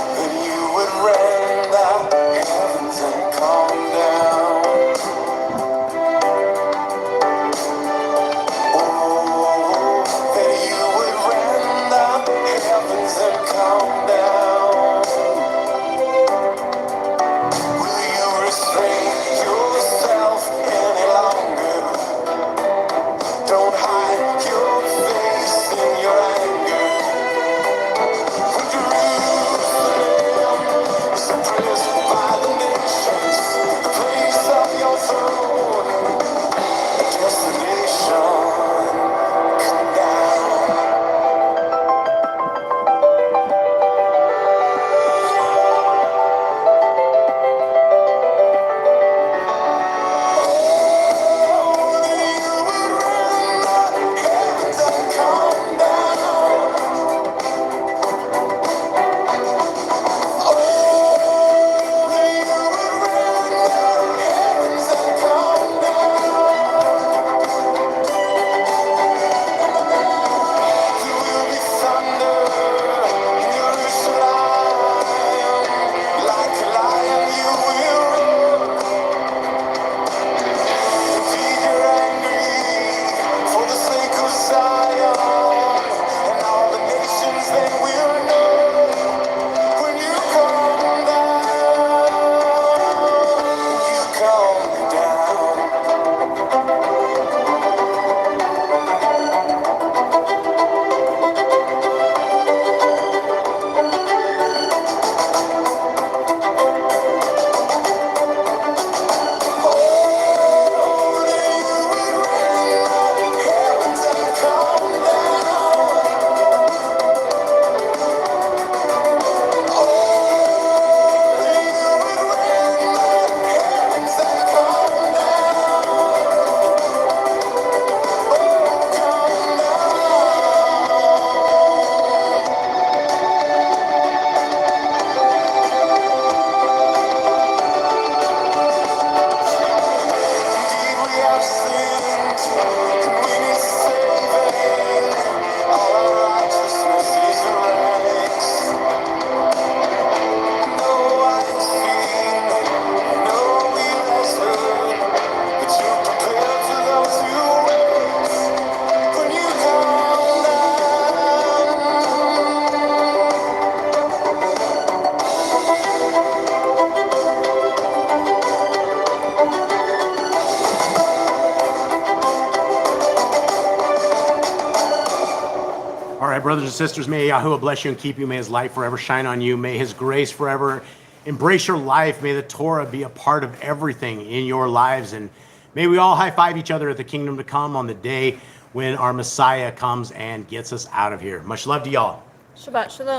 That you would rend the heavens and come down. Oh, that you would rend the heavens and come down. Will you restrain yourself any longer? Don't hide your face in your anger. When Jerusalem is oppressed by the nations, the place of your throne, the destination, come down. Heavens and come down. Oh, that you would rend the heavens and come down. There will be thunder in Jerusalem. Like a lion you will roar. Indeed you're angry for the sake of Zion. And all the nations they will know when you come down. You come down. Oh, that you would rend the heavens and come down. Oh, that you would rend the heavens and come down. Oh, come Indeed we have sinned, and we need saving. All our righteousness is rags. No eye has seen, no ear has heard, but you prepare for those who wait. When you come All right, brothers and sisters, may Yahuwah bless you and keep you. May his light forever shine on you. May his grace forever embrace your life. May the Torah be a part of everything in your lives. And may we all high five each other at the kingdom to come on the day when our Messiah comes and gets us out of here. Much love to y'all. Shabbat shalom.